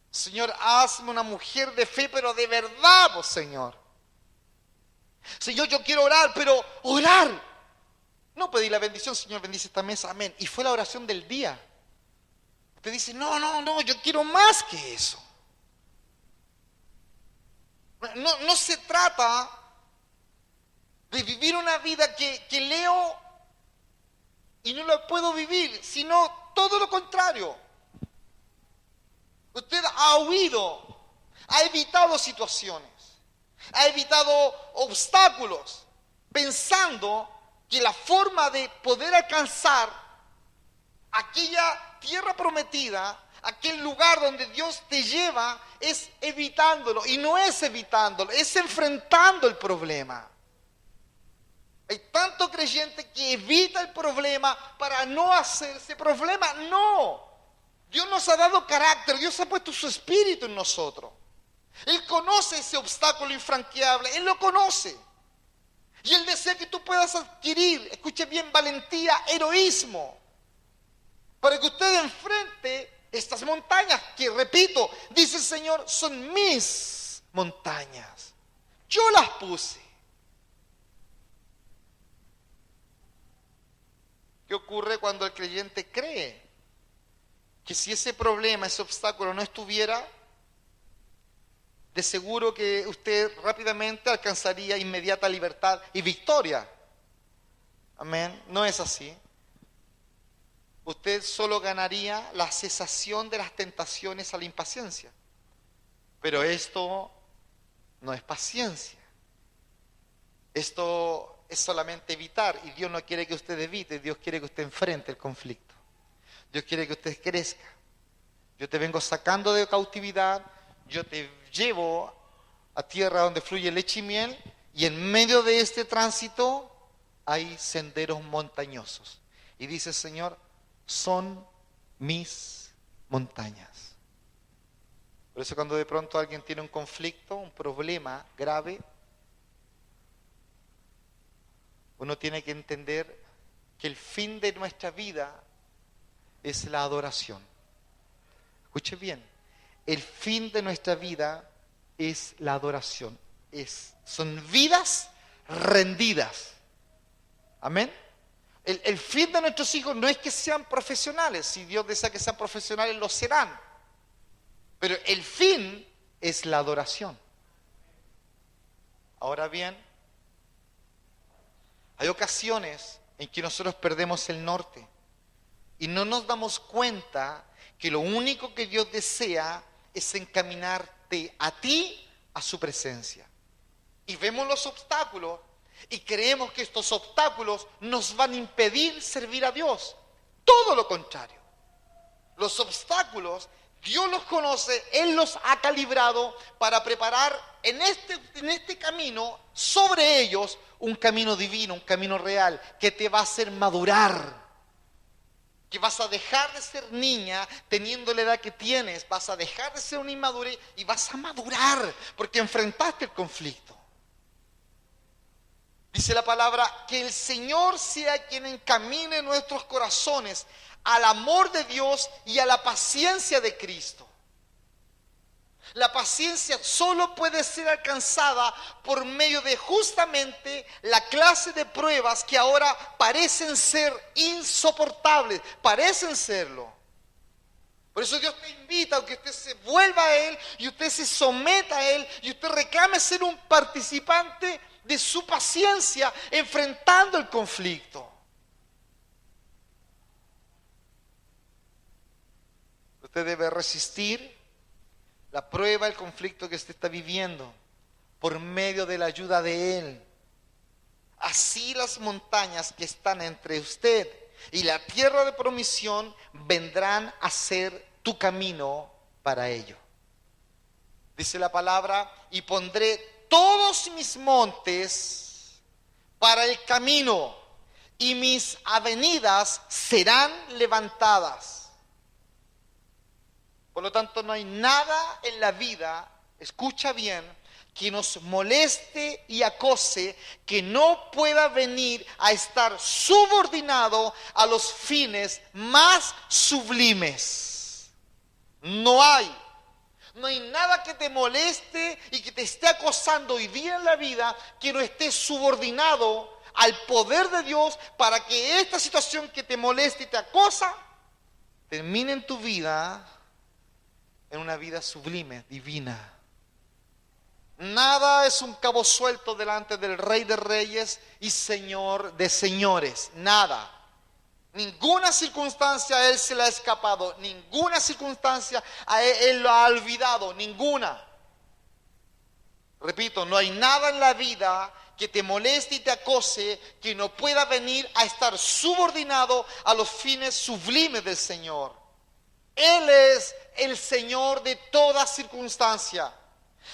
Señor, hazme una mujer de fe, pero de verdad, oh Señor. Señor, yo quiero orar, pero orar. No pedí la bendición, Señor, bendice esta mesa, amén. Y fue la oración del día. Usted dice, no, yo quiero más que eso. No se trata de vivir una vida que leo y no la puedo vivir, sino todo lo contrario. Usted ha huido, ha evitado situaciones, ha evitado obstáculos, pensando que la forma de poder alcanzar aquella tierra prometida, aquel lugar donde Dios te lleva, es evitándolo. Y no es evitándolo, es enfrentando el problema. Hay tanto creyente que evita el problema para no hacerse problema. No, Dios nos ha dado carácter, Dios ha puesto su espíritu en nosotros. Él conoce ese obstáculo infranqueable, Él lo conoce. Y Él desea que tú puedas adquirir, escuche bien, valentía, heroísmo, para que usted enfrente estas montañas, que repito, dice el Señor, son mis montañas. Yo las puse. ¿Qué ocurre cuando el creyente cree que si ese problema, ese obstáculo no estuviera, de seguro que usted rápidamente alcanzaría inmediata libertad y victoria? Amén. No es así. Usted solo ganaría la cesación de las tentaciones a la impaciencia. Pero esto no es paciencia. Esto es solamente evitar, y Dios no quiere que usted evite, Dios quiere que usted enfrente el conflicto. Dios quiere que usted crezca. Yo te vengo sacando de cautividad, yo te llevo a tierra donde fluye leche y miel, y en medio de este tránsito hay senderos montañosos. Y dice el Señor, son mis montañas. Por eso cuando de pronto alguien tiene un conflicto, un problema grave, uno tiene que entender que el fin de nuestra vida es la adoración. Escuche bien, el fin de nuestra vida es la adoración. Son vidas rendidas. Amén. El fin de nuestros hijos no es que sean profesionales. Si Dios desea que sean profesionales, lo serán. Pero el fin es la adoración. Ahora bien, hay ocasiones en que nosotros perdemos el norte y no nos damos cuenta que lo único que Dios desea es encaminarte a ti, a su presencia. Y vemos los obstáculos y creemos que estos obstáculos nos van a impedir servir a Dios. Todo lo contrario. Los obstáculos, Dios los conoce, Él los ha calibrado para preparar en este camino, sobre ellos, un camino divino, un camino real, que te va a hacer madurar. Que vas a dejar de ser niña teniendo la edad que tienes, vas a dejar de ser una inmadurez y vas a madurar porque enfrentaste el conflicto. Dice la palabra, que el Señor sea quien encamine nuestros corazones al amor de Dios y a la paciencia de Cristo. La paciencia solo puede ser alcanzada por medio de justamente la clase de pruebas que ahora parecen ser insoportables, parecen serlo. Por eso Dios te invita a que usted se vuelva a Él y usted se someta a Él y usted reclame ser un participante de su paciencia enfrentando el conflicto. Usted debe resistir la prueba, el conflicto que usted está viviendo por medio de la ayuda de Él. Así las montañas que están entre usted y la tierra de promisión vendrán a ser tu camino para ello. Dice la palabra, y pondré todos mis montes para el camino, y mis avenidas serán levantadas. Por lo tanto, no hay nada en la vida, escucha bien, que nos moleste y acose, que no pueda venir a estar subordinado a los fines más sublimes. No hay nada que te moleste y que te esté acosando hoy día en la vida que no esté subordinado al poder de Dios para que esta situación que te molesta y te acosa termine en tu vida en una vida sublime, divina. Nada es un cabo suelto delante del Rey de Reyes y Señor de Señores. Nada. Ninguna circunstancia a Él se le ha escapado. Ninguna circunstancia a Él lo ha olvidado. Ninguna. Repito, no hay nada en la vida que te moleste y te acose que no pueda venir a estar subordinado a los fines sublimes del Señor. Él es el Señor de toda circunstancia.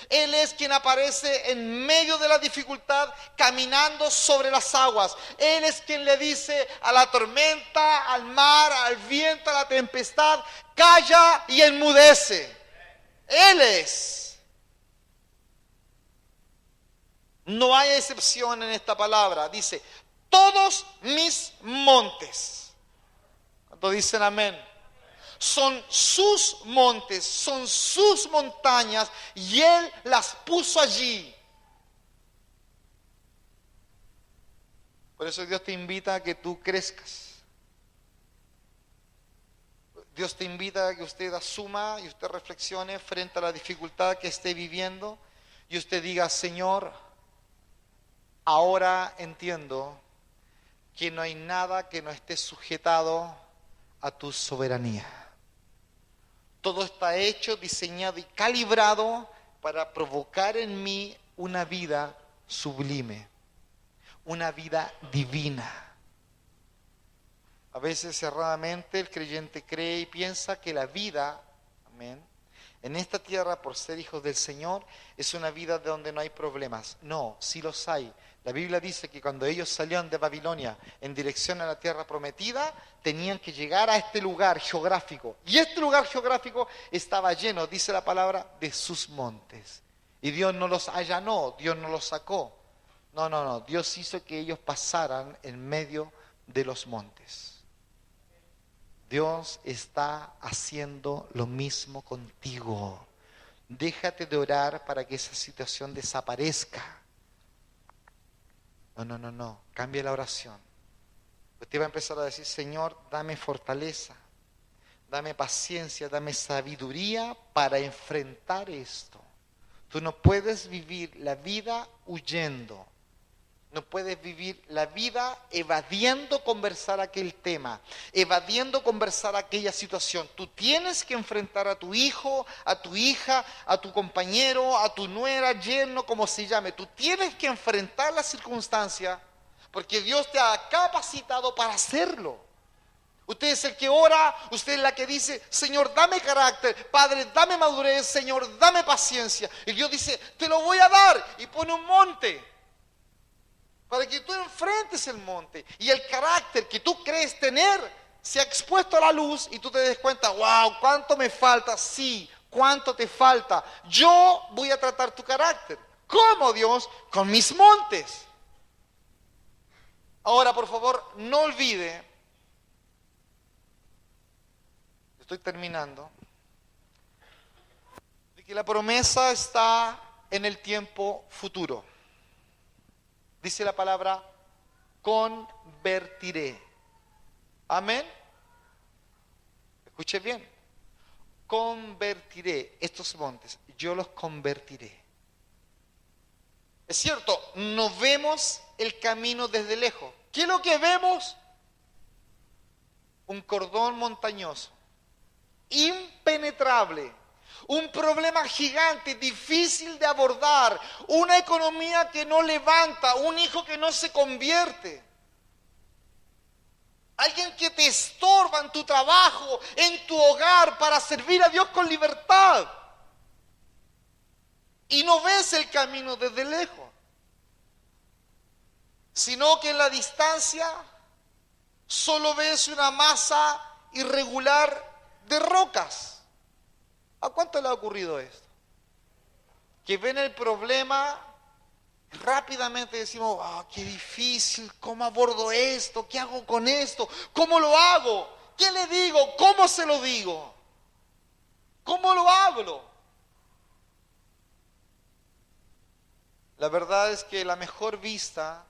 Él es quien aparece en medio de la dificultad caminando sobre las aguas. Él es quien le dice a la tormenta, al mar, al viento, a la tempestad, calla y enmudece. Él es. No hay excepción en esta palabra. Dice, todos mis montes. ¿Cuántos dicen amén? Son sus montes, son sus montañas y Él las puso allí. Por eso Dios te invita a que tú crezcas. Dios te invita a que usted asuma y usted reflexione frente a la dificultad que esté viviendo y usted diga, Señor, ahora entiendo que no hay nada que no esté sujetado a tu soberanía. Todo está hecho, diseñado y calibrado para provocar en mí una vida sublime, una vida divina. A veces erradamente el creyente cree y piensa que la vida, amén, en esta tierra por ser hijos del Señor es una vida de donde no hay problemas. No, sí los hay. La Biblia dice que cuando ellos salieron de Babilonia en dirección a la tierra prometida, tenían que llegar a este lugar geográfico. Y este lugar geográfico estaba lleno, dice la palabra, de sus montes. Y Dios no los allanó, Dios no los sacó. No. Dios hizo que ellos pasaran en medio de los montes. Dios está haciendo lo mismo contigo. Déjate de orar para que esa situación desaparezca. No. Cambia la oración. Usted va a empezar a decir, Señor, dame fortaleza, dame paciencia, dame sabiduría para enfrentar esto. Tú no puedes vivir la vida huyendo. No puedes vivir la vida evadiendo conversar aquel tema, evadiendo conversar aquella situación. Tú tienes que enfrentar a tu hijo, a tu hija, a tu compañero, a tu nuera, yerno, como se llame. Tú tienes que enfrentar la circunstancia porque Dios te ha capacitado para hacerlo. Usted es el que ora, usted es la que dice, Señor, dame carácter, Padre, dame madurez, Señor, dame paciencia. Y Dios dice, te lo voy a dar y pone un monte. Para que tú enfrentes el monte y el carácter que tú crees tener sea expuesto a la luz y tú te des cuenta, wow, ¿cuánto me falta? Sí, ¿cuánto te falta? Yo voy a tratar tu carácter. ¿Cómo, Dios? Con mis montes. Ahora, por favor, no olvide, estoy terminando, de que la promesa está en el tiempo futuro. Dice la palabra, convertiré. Amén. Escuche bien. Convertiré estos montes, yo los convertiré. Es cierto, no vemos el camino desde lejos. ¿Qué es lo que vemos? Un cordón montañoso, impenetrable, un problema gigante, difícil de abordar, una economía que no levanta, un hijo que no se convierte, alguien que te estorba en tu trabajo, en tu hogar, para servir a Dios con libertad. Y no ves el camino desde lejos, sino que en la distancia solo ves una masa irregular de rocas. ¿A cuánto le ha ocurrido esto? Que ven el problema, rápidamente decimos, qué difícil, ¿cómo abordo esto? ¿Qué hago con esto? ¿Cómo lo hago? ¿Qué le digo? ¿Cómo se lo digo? ¿Cómo lo hablo? La verdad es que la mejor vista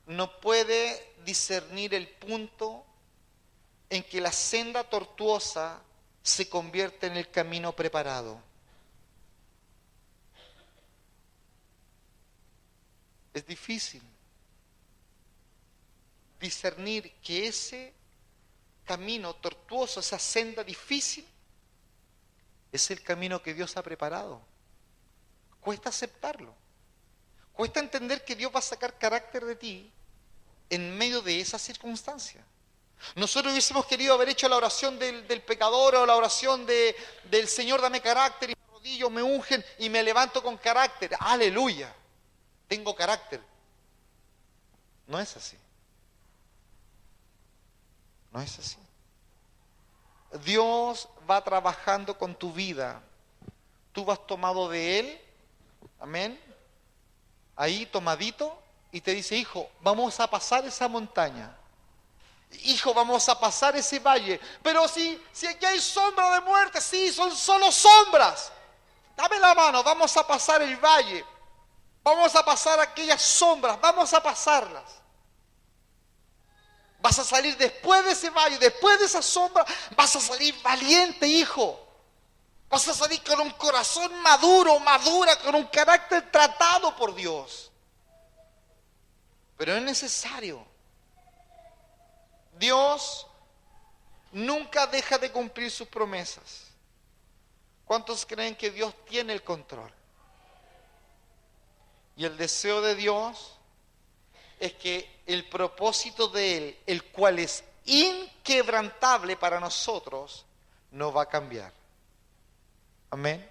no puede discernir el punto en que la senda tortuosa se convierte en el camino preparado. Es difícil discernir que ese camino tortuoso, esa senda difícil, es el camino que Dios ha preparado. Cuesta aceptarlo. Cuesta entender que Dios va a sacar carácter de ti en medio de esa circunstancia. Nosotros hubiésemos querido haber hecho la oración del pecador o la oración del Señor, dame carácter, y me arrodillo, me ungen y me levanto con carácter. Aleluya, tengo carácter. No es así. No es así. Dios va trabajando con tu vida. Tú vas tomado de Él, amén, ahí tomadito, y te dice, hijo, vamos a pasar esa montaña. Hijo, vamos a pasar ese valle. Pero si aquí hay sombra de muerte, sí, son solo sombras. Dame la mano, vamos a pasar el valle. Vamos a pasar aquellas sombras, vamos a pasarlas. Vas a salir después de ese valle, después de esa sombra, vas a salir valiente, hijo. Vas a salir con un corazón maduro, madura, con un carácter tratado por Dios. Pero es necesario. Dios nunca deja de cumplir sus promesas. ¿Cuántos creen que Dios tiene el control? Y el deseo de Dios es que el propósito de Él, el cual es inquebrantable para nosotros, no va a cambiar. Amén.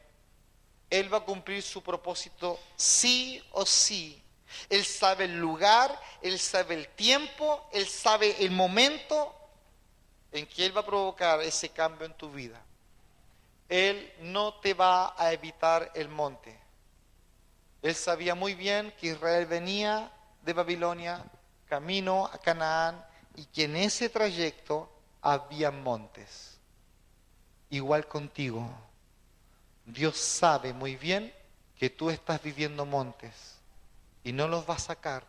Él va a cumplir su propósito sí o sí. Él sabe el lugar, Él sabe el tiempo, Él sabe el momento en que Él va a provocar ese cambio en tu vida. Él no te va a evitar el monte. Él sabía muy bien que Israel venía de Babilonia, camino a Canaán, y que en ese trayecto había montes. Igual contigo. Dios sabe muy bien que tú estás viviendo montes y no los va a sacar,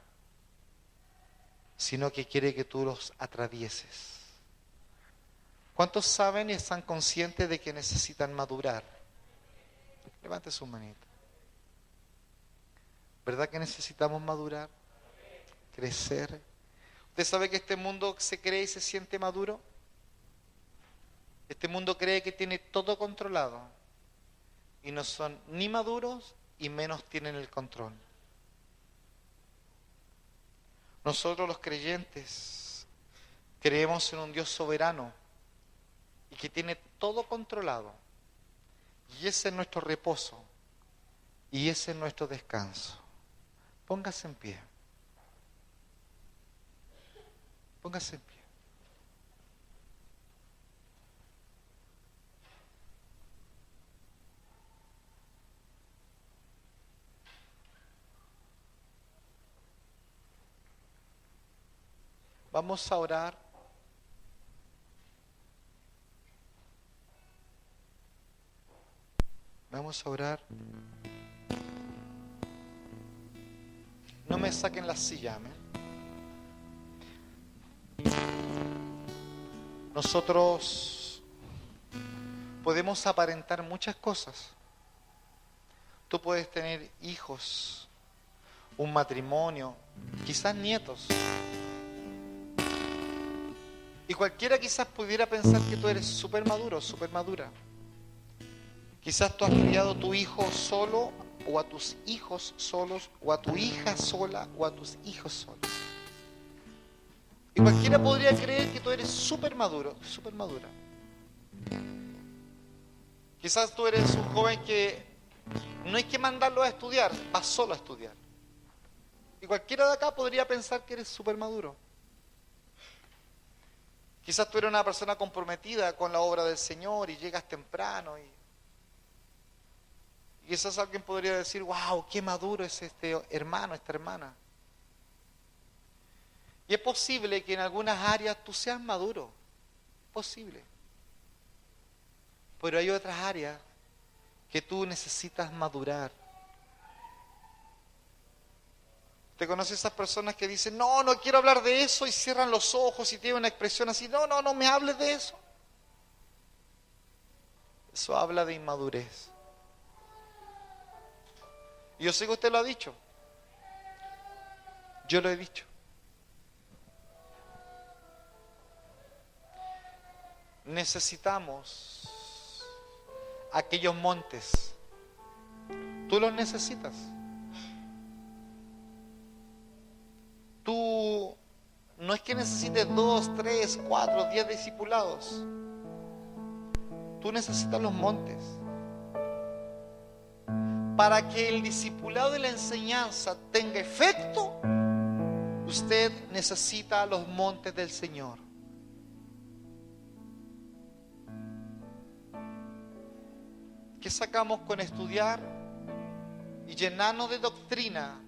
sino que quiere que tú los atravieses. ¿Cuántos saben y están conscientes de que necesitan madurar? Levante su manito. ¿Verdad que necesitamos madurar? Crecer. ¿Usted sabe que este mundo se cree y se siente maduro? Este mundo cree que tiene todo controlado. Y no son ni maduros y menos tienen el control. Nosotros los creyentes creemos en un Dios soberano y que tiene todo controlado. Y ese es nuestro reposo y ese es nuestro descanso. Póngase en pie. Póngase en pie. Vamos a orar. Vamos a orar. No me saquen la silla, amén. Nosotros podemos aparentar muchas cosas. Tú puedes tener hijos, un matrimonio, quizás nietos. Y cualquiera quizás pudiera pensar que tú eres súper maduro, súper madura. Quizás tú has criado a tu hijo solo, o a tus hijos solos, o a tu hija sola, o a tus hijos solos. Y cualquiera podría creer que tú eres súper maduro, súper madura. Quizás tú eres un joven que no hay que mandarlo a estudiar, va solo a estudiar. Y cualquiera de acá podría pensar que eres súper maduro. Quizás tú eres una persona comprometida con la obra del Señor y llegas temprano. Y quizás alguien podría decir, wow, qué maduro es este hermano, esta hermana. Y es posible que en algunas áreas tú seas maduro. Posible. Pero hay otras áreas que tú necesitas madurar. ¿Te conoces esas personas que dicen, no quiero hablar de eso, y cierran los ojos y tienen una expresión así, no me hables de eso? Eso habla de inmadurez. Y yo sé que usted lo ha dicho. Yo lo he dicho. Necesitamos aquellos montes. Tú los necesitas. Tú no es que necesites 2, 3, 4, 10 discipulados. Tú necesitas los montes. Para que el discipulado y la enseñanza tenga efecto, usted necesita los montes del Señor. ¿Qué sacamos con estudiar y llenarnos de doctrina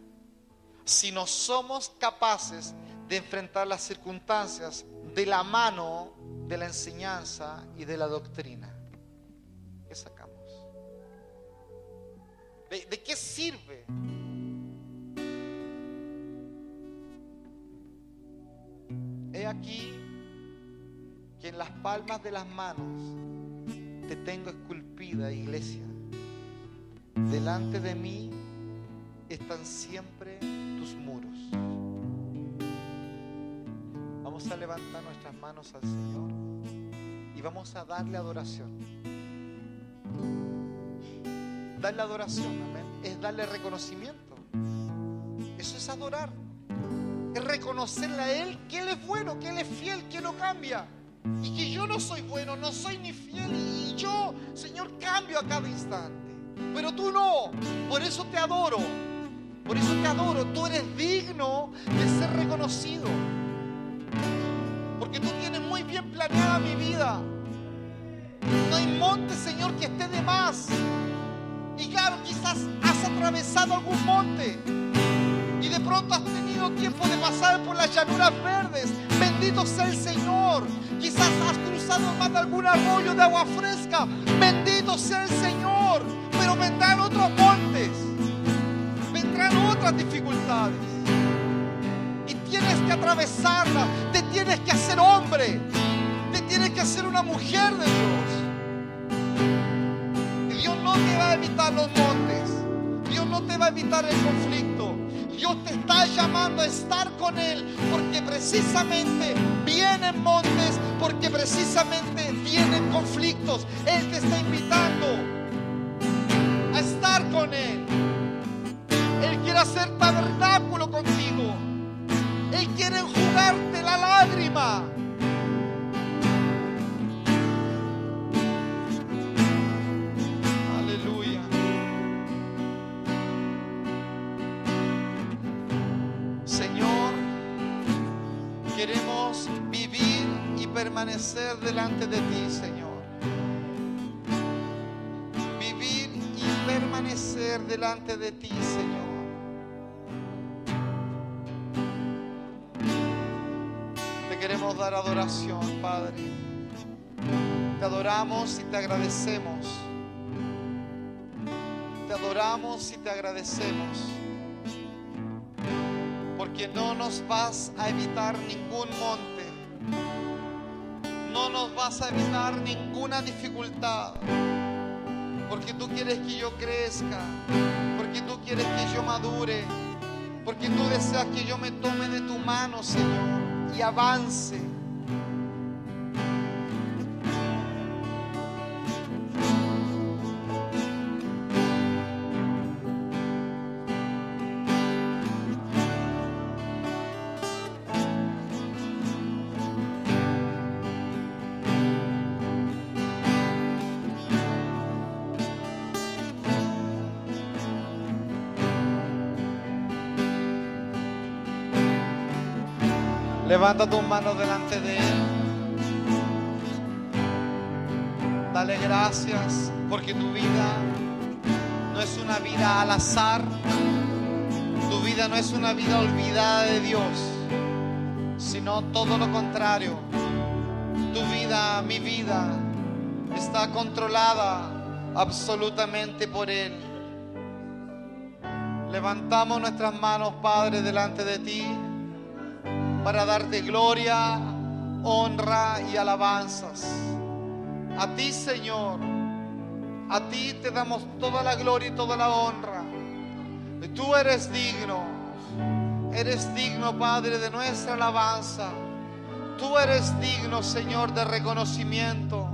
si no somos capaces de enfrentar las circunstancias de la mano de la enseñanza y de la doctrina? ¿Qué sacamos? ¿De qué sirve? He aquí que en las palmas de las manos te tengo esculpida, iglesia. Delante de mí están siempre tus muros. Vamos a levantar nuestras manos al Señor y vamos a darle adoración. Darle adoración, amén, es darle reconocimiento. Eso es adorar. Es reconocerle a Él que Él es bueno, que Él es fiel, que no cambia. Y que yo no soy bueno, no soy ni fiel. Y yo, Señor, cambio a cada instante. Pero tú no. Por eso te adoro. Por eso te adoro. Tú eres digno de ser reconocido. Porque tú tienes muy bien planeada mi vida. No hay monte, Señor, que esté de más. Y claro, quizás has atravesado algún monte y de pronto has tenido tiempo de pasar por las llanuras verdes. Bendito sea el Señor. Quizás has cruzado más de algún arroyo de agua fresca. Bendito sea el Señor. Pero vendrán otros montes, vendrán otras dificultades, y tienes que atravesarlas. Te tienes que hacer hombre, te tienes que hacer una mujer de Dios. Y Dios no te va a evitar los montes, Dios no te va a evitar el conflicto. Dios te está llamando a estar con Él, porque precisamente vienen montes, porque precisamente vienen conflictos. Él te está invitando a estar con Él. Él quiere hacer tabernáculo contigo. Él quiere enjugarte la lágrima. Aleluya. Señor, queremos vivir y permanecer delante de ti, Señor. Vivir y permanecer delante de ti, Señor. Te queremos dar adoración, Padre. Te adoramos y te agradecemos adoramos y te agradecemos, porque no nos vas a evitar ningún monte, no nos vas a evitar ninguna dificultad, porque tú quieres que yo crezca, porque tú quieres que yo madure, porque tú deseas que yo me tome de tu mano, Señor, y avance. Levanta tus manos delante de Él. Dale gracias porque tu vida no es una vida al azar. Tu vida no es una vida olvidada de Dios, sino todo lo contrario. Tu vida, mi vida, está controlada absolutamente por Él. Levantamos nuestras manos, Padre, delante de ti, para darte gloria, honra y alabanzas. A ti, Señor, a ti te damos toda la gloria y toda la honra. Tú eres digno, Padre, de nuestra alabanza. Tú eres digno, Señor, de reconocimiento.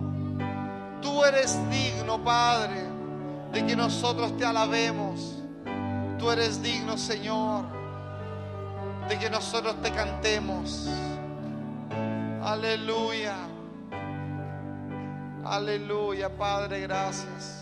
Tú eres digno, Padre, de que nosotros te alabemos. Tú eres digno, Señor, de que nosotros te cantemos. Aleluya. Aleluya, Padre, gracias.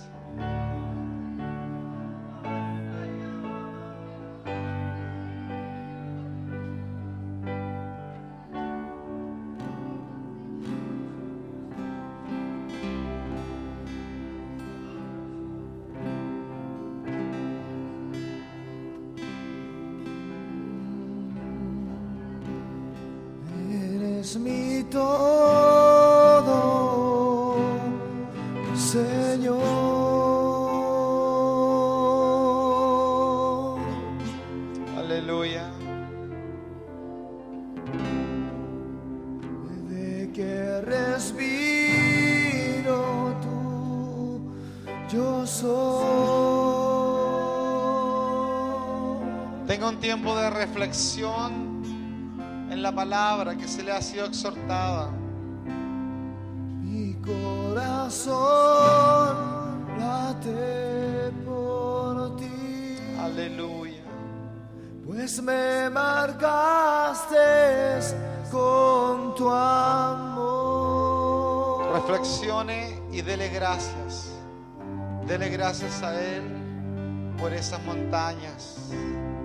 Eres mi todo, Señor. Aleluya. De que respiro tú, yo soy. Tenga un tiempo de reflexión en la palabra que se le ha sido exhortada. Mi corazón late por ti. Aleluya. Pues me marcaste con tu amor. Reflexione y dele gracias. Dele gracias a Él por esas montañas,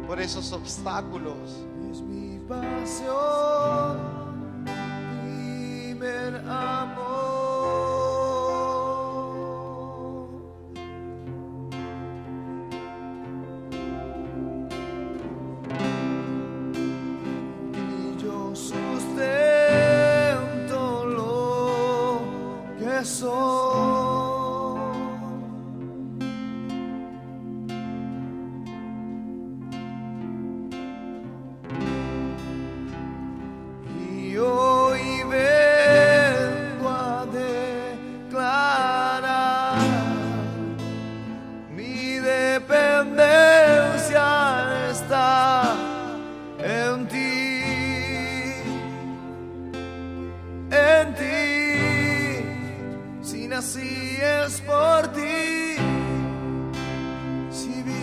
por esos obstáculos. Es mi pasión, primer amor. Y yo sustento lo que soy. Y hoy vengo a declarar mi dependencia está en ti, en ti. Si nací es por ti, si vi.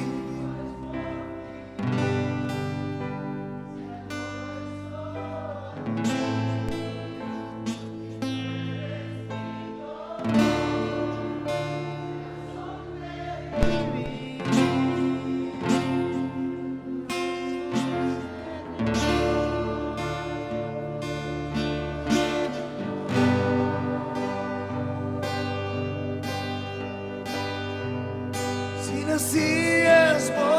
Si nací es por